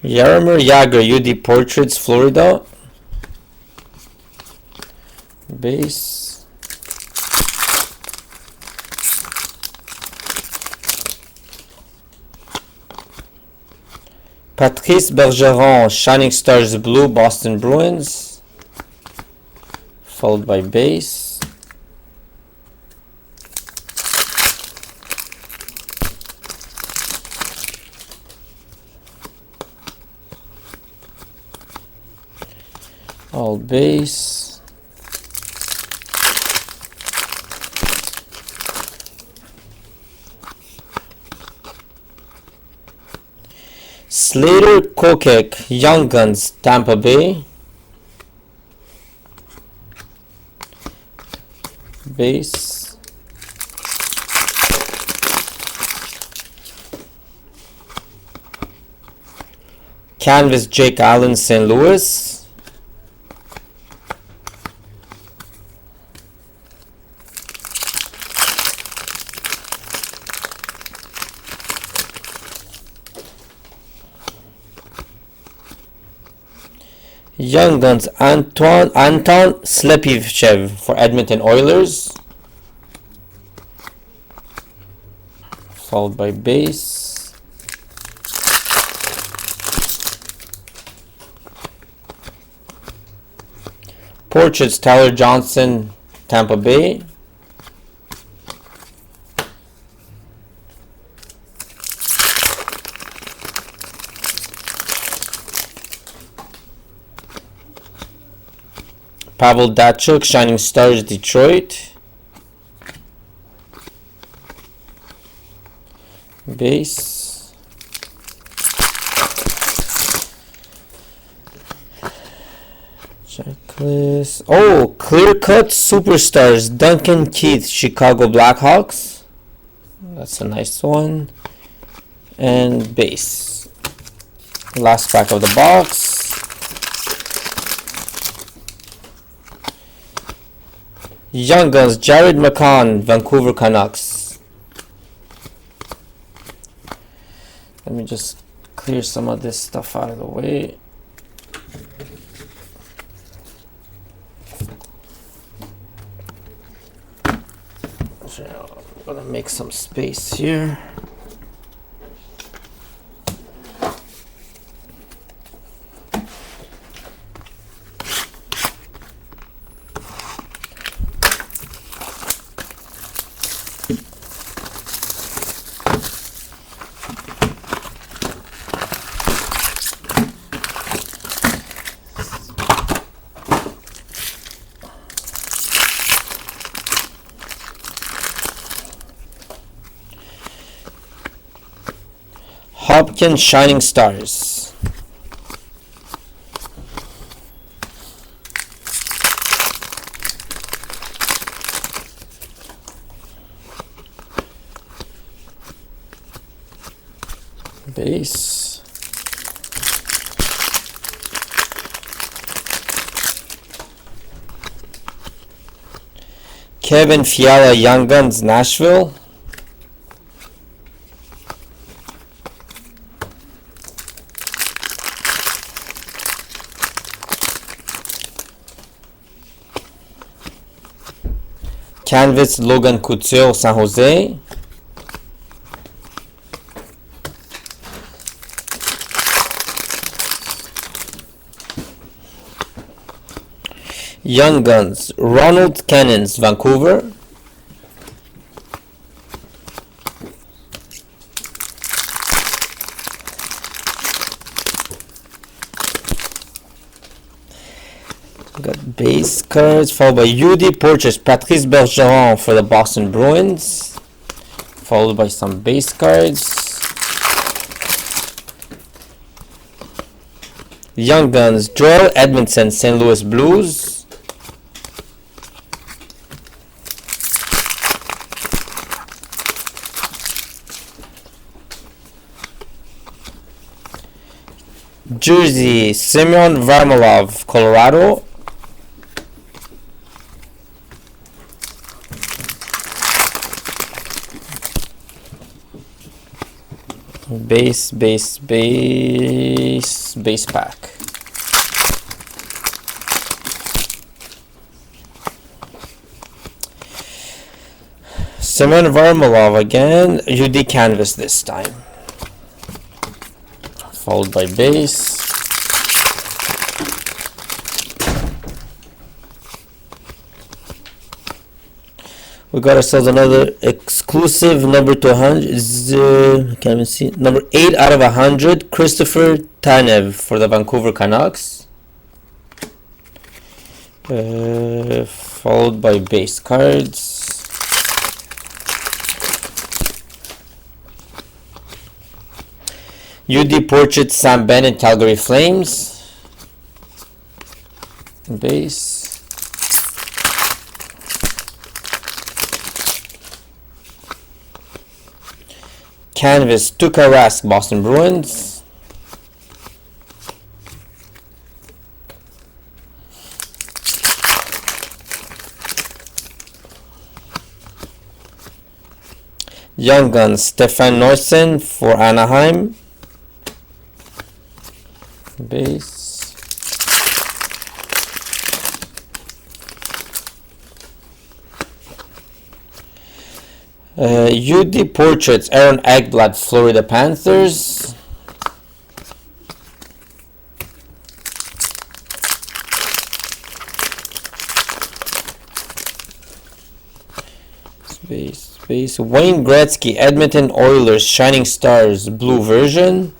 Speaker 1: Jaromir Jagr, UD Portraits, Florida. Base. Patrice Bergeron, Shining Stars Blue, Boston Bruins. Followed by base. All base. Slater Kokek, Young Guns, Tampa Bay. base. Canvas Jake Allen, St. Louis. Young Guns Anton Slepivchev for Edmonton Oilers. Followed by base. Portraits Tyler Johnson, Tampa Bay. Pavel Datsyuk, Shining Stars, Detroit. Base. Checklist. Oh, clear cut superstars. Duncan Keith, Chicago Blackhawks. That's a nice one. And base. Last pack of the box. Young Guns, Jared McCann, Vancouver Canucks. Let me just clear some of this stuff out of the way. So I'm gonna make some space here. Hopkins, Shining Stars. Base. Kevin Fiala, Young Guns, Nashville. Canvas Logan Couture, San Jose. Young Guns Ronald Cannons, Vancouver. Got base cards followed by UD Portraits, Patrice Bergeron for the Boston Bruins, followed by some base cards. Young Guns Joel Edmondson, St. Louis Blues. Jersey Semyon Varlamov, Colorado. Base pack. Semyon Varlamov again, UD Canvas this time. Followed by base. We got ourselves another exclusive number 200. Can't even see. Number 8 out of 100. Christopher Tanev for the Vancouver Canucks. Followed by base cards. UD Portrait, Sam Bennett, Calgary Flames. Base. Canvas, Tuukka Rask, Boston Bruins. Young Guns, Stefan Noesen for Anaheim. Base. UD Portraits, Aaron Ekblad, Florida Panthers. Space. Wayne Gretzky, Edmonton Oilers, Shining Stars, blue version.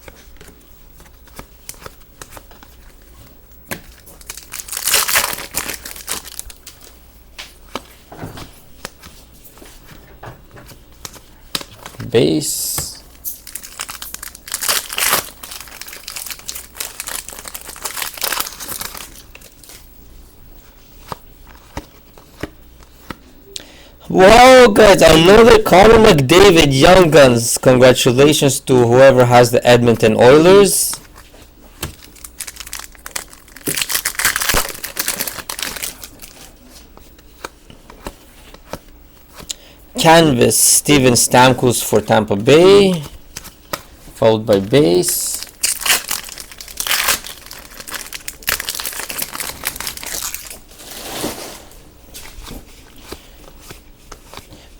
Speaker 1: Base. Wow, guys, another Connor McDavid Young Guns. Congratulations to whoever has the Edmonton Oilers. Canvas, Steven Stamkos for Tampa Bay, followed by base.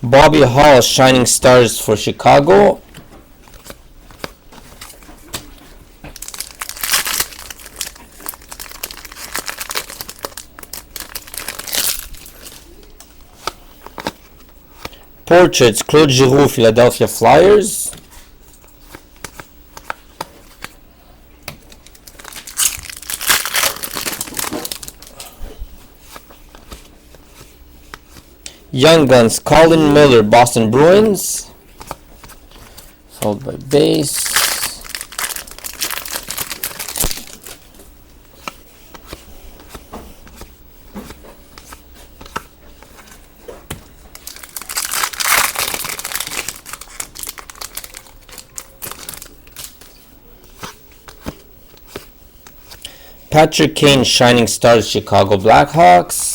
Speaker 1: Bobby Hall, Shining Stars for Chicago. Portraits, Claude Giroux, Philadelphia Flyers. Young Guns, Colin Miller, Boston Bruins, followed by base. Patrick Kane, Shining Stars, Chicago Blackhawks.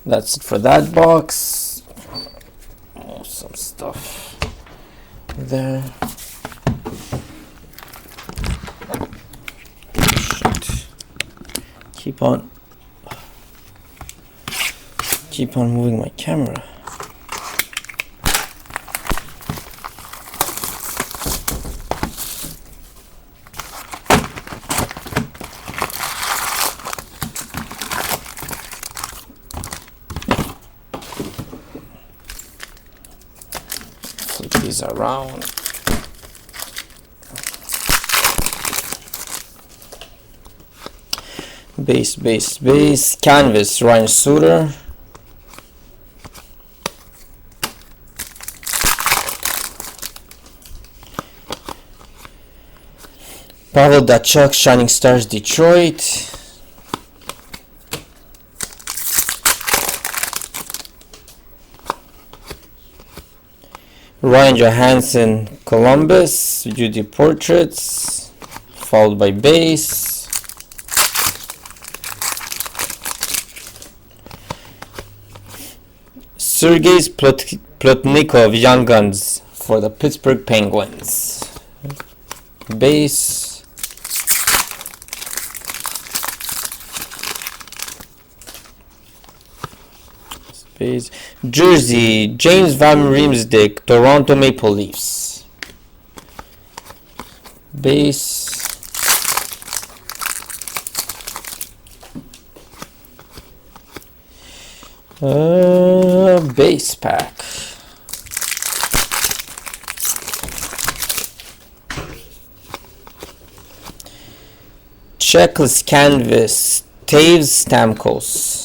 Speaker 1: That's it for that box. Oh, some stuff there. Shit. Keep on moving my camera. These around. Base. Canvas, Ryan Suter. Pavel Datsyuk, Shining Stars, Detroit. Ryan Johansson, Columbus, UD Portraits, followed by base. Sergei Plotnikov, Young Guns for the Pittsburgh Penguins. Base. Jersey, James Van Riemsdyk, Toronto Maple Leafs. Base. Base pack. Checklist canvas, Taves Stamkos.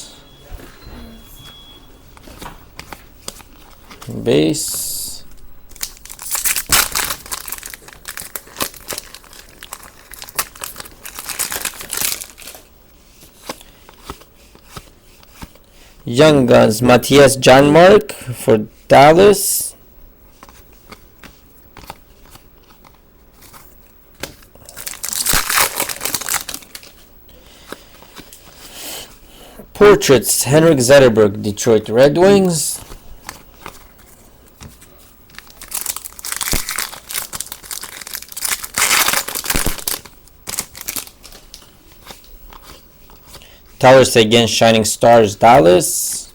Speaker 1: Base. Young Guns, Matthias Janmark for Dallas. Portraits, Henrik Zetterberg, Detroit Red Wings. Tyler Seguin, Shining Stars, Dallas.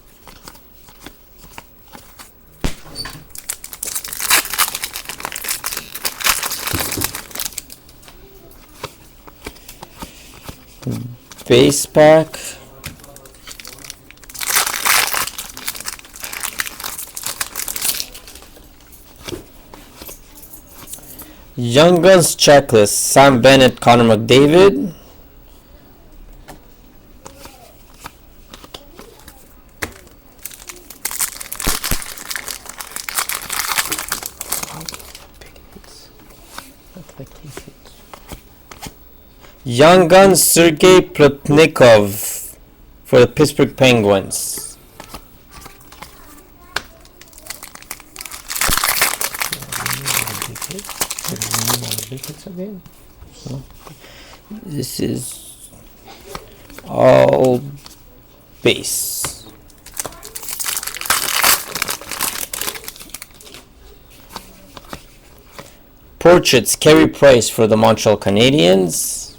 Speaker 1: Base pack. Young Guns checklist, Sam Bennett, Connor McDavid. Young Guns, Sergei Plotnikov for the Pittsburgh Penguins. This is all base. Portraits, Carey Price for the Montreal Canadiens.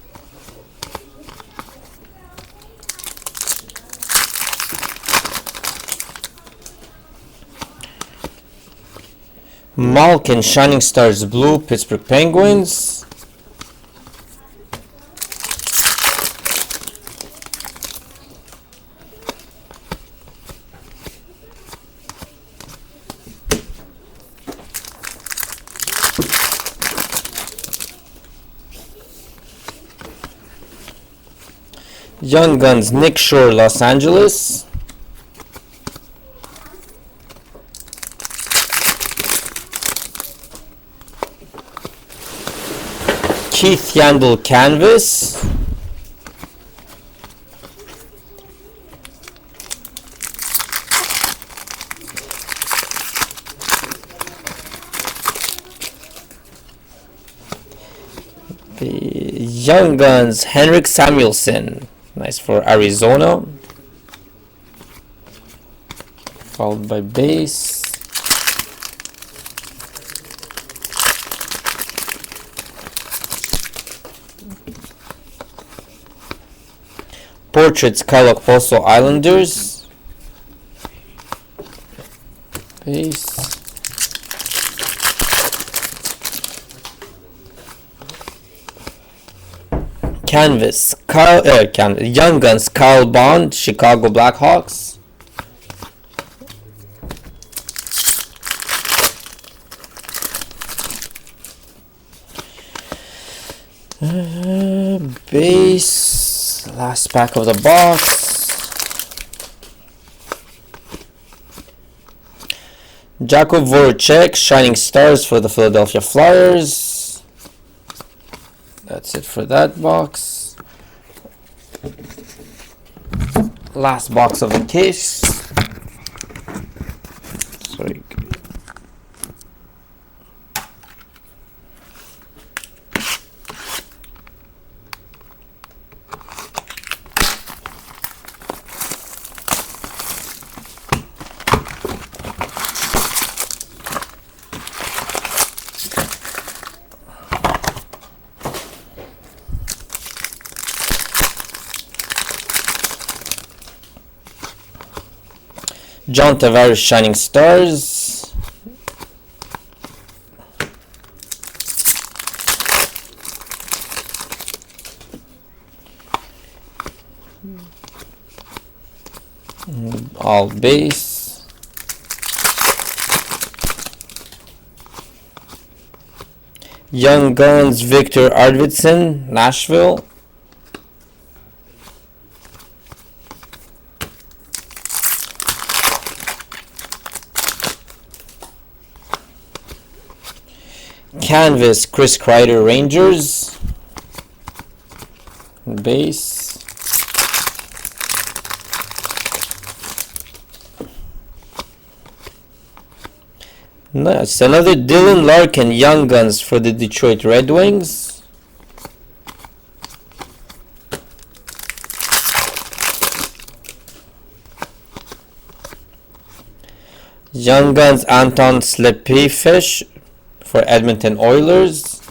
Speaker 1: Malkin, Shining Stars Blue, Pittsburgh Penguins. Young Guns, Nick Shore, Los Angeles. Keith Yandel, Canvas. The Young Guns, Henrik Samuelsson. Nice for Arizona. Followed by base. Portraits, Kyle Okposo, Islanders. Base. Canvas, Young Guns, Kyle Bond, Chicago Blackhawks. Base, last pack of the box. Jakub Voracek, Shining Stars for the Philadelphia Flyers. That's it for that box. Last box of the case. Sorry. John Tavares, Shining Stars. All base. Young Guns, Victor Arvidsson, Nashville. Canvas, Chris Kreider, Rangers. Base. Nice. Another Dylan Larkin, Young Guns for the Detroit Red Wings. Young Guns Anton Slepyfish for Edmonton Oilers.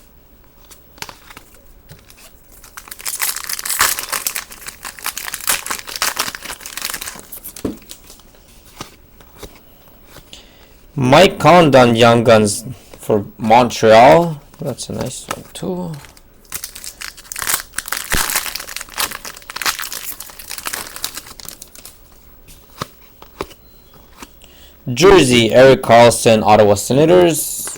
Speaker 1: Mike Condon Young Guns for Montreal. That's a nice one too. Jersey, Erik Karlsson, Ottawa Senators.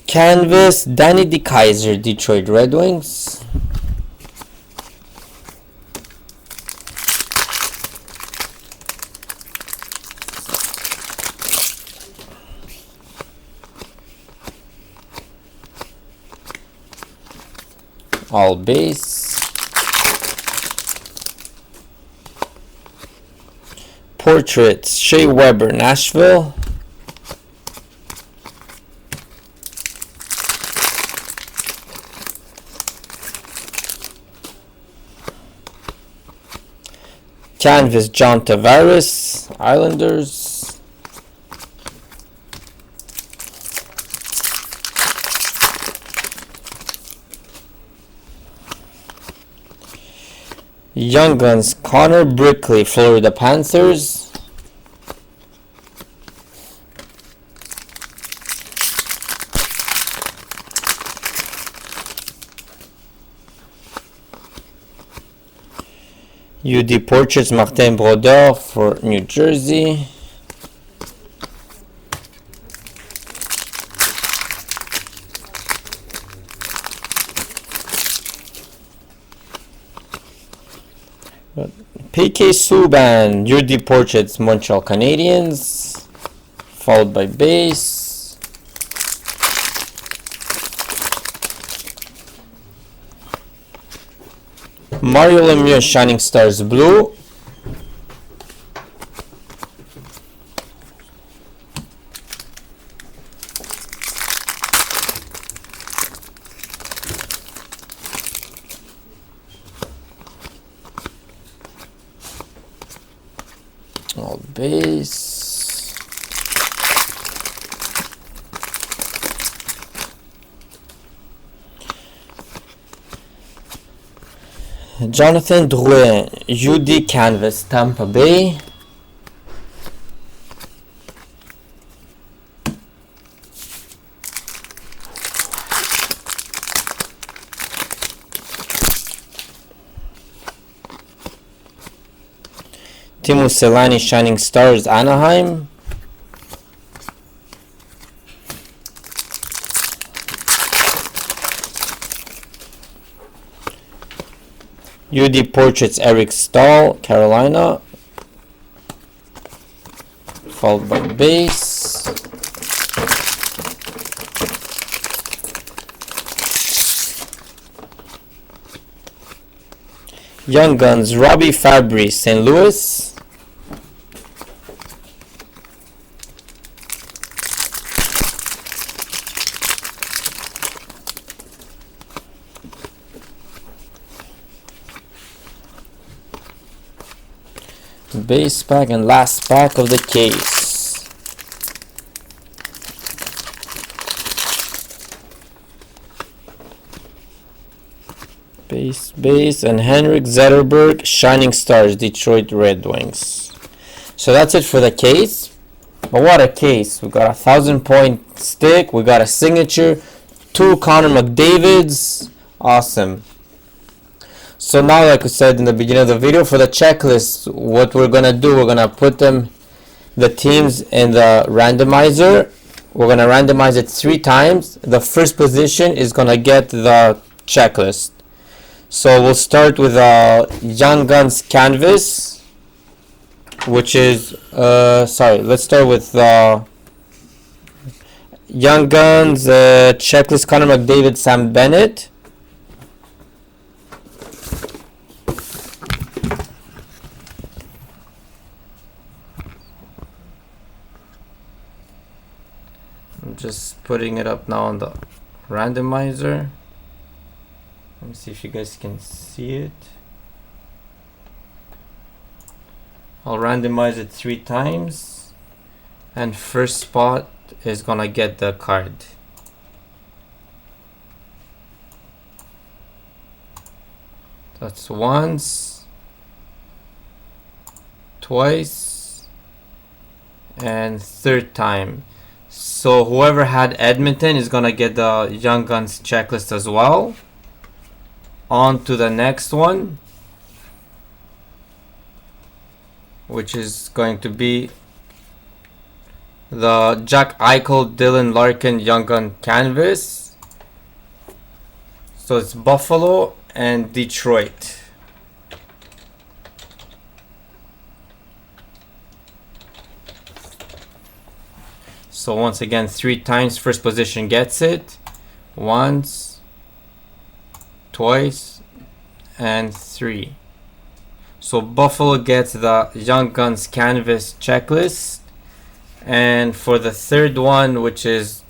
Speaker 1: Canvas, Danny DeKeyser, Detroit Red Wings. All base. Portraits, Shea Weber, Nashville. Canvas, John Tavares, Islanders. Young Guns, Connor Brickley, Florida Panthers. UD Portraits, Martin Brodeur for New Jersey. PK Subban, UD Portraits, Montreal Canadiens, followed by base. Mario Lemieux, Shining Stars Blue. All base. Jonathan Drouin, UD Canvas, Tampa Bay. Timo Selani, Shining Stars, Anaheim. UD Portraits, Eric Stahl, Carolina, followed by base. Young Guns, Robbie Fabry, St. Louis. Base pack and last pack of the case. Base and Henrik Zetterberg, Shining Stars, Detroit Red Wings. So that's it for the case. But what a case. We got a 1,000-point stick. We got a signature. 2 Connor McDavids. Awesome. So now, like I said in the beginning of the video, for the checklist, what we're gonna do, we're gonna put the teams in the randomizer. We're gonna randomize it 3 times. The first position is gonna get the checklist. So we'll start with Young Guns Canvas, which is let's start with Young Guns, checklist, Connor McDavid, Sam Bennett. I'm just putting it up now on the randomizer. Let me see if you guys can see it. I'll randomize it 3 times, and first spot is gonna get the card. That's once, twice, and third time. So whoever had Edmonton is gonna get the Young Guns checklist as well. On to the next one, which is going to be the Jack Eichel, Dylan Larkin Young Gun canvas. So it's Buffalo and Detroit. So once again, 3 times, first position gets it. Once, twice, and 3. So Buffalo gets the Young Guns canvas checklist. And for the third one, which is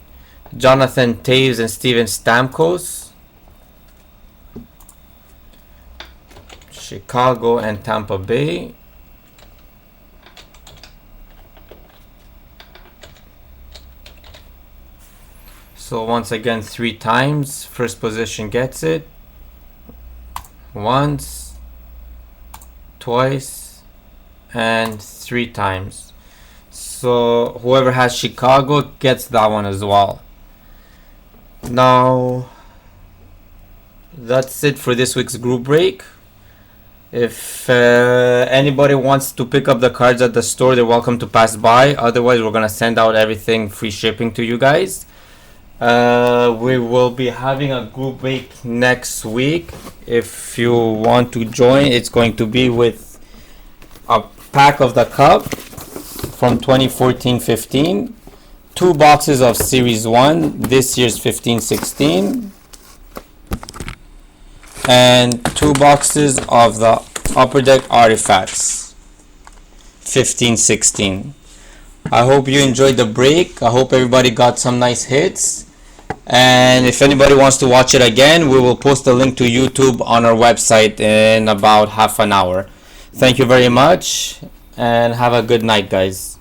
Speaker 1: Jonathan Taves and Steven Stamkos, Chicago and Tampa Bay. So once again, 3 times, first position gets it. Once, twice, and 3 times. So whoever has Chicago gets that one as well. Now that's it for this week's group break. If anybody wants to pick up the cards at the store, they're welcome to pass by. Otherwise, we're gonna send out everything free shipping to you guys. We will be having a group break next week. If you want to join, it's going to be with a pack of the cup from 2014-15, 2 boxes of Series 1, this year's 15-16, and 2 boxes of the Upper Deck Artifacts 15-16. I hope you enjoyed the break. I hope everybody got some nice hits. And if anybody wants to watch it again, we will post a link to YouTube on our website in about half an hour. Thank you very much, and have a good night, guys.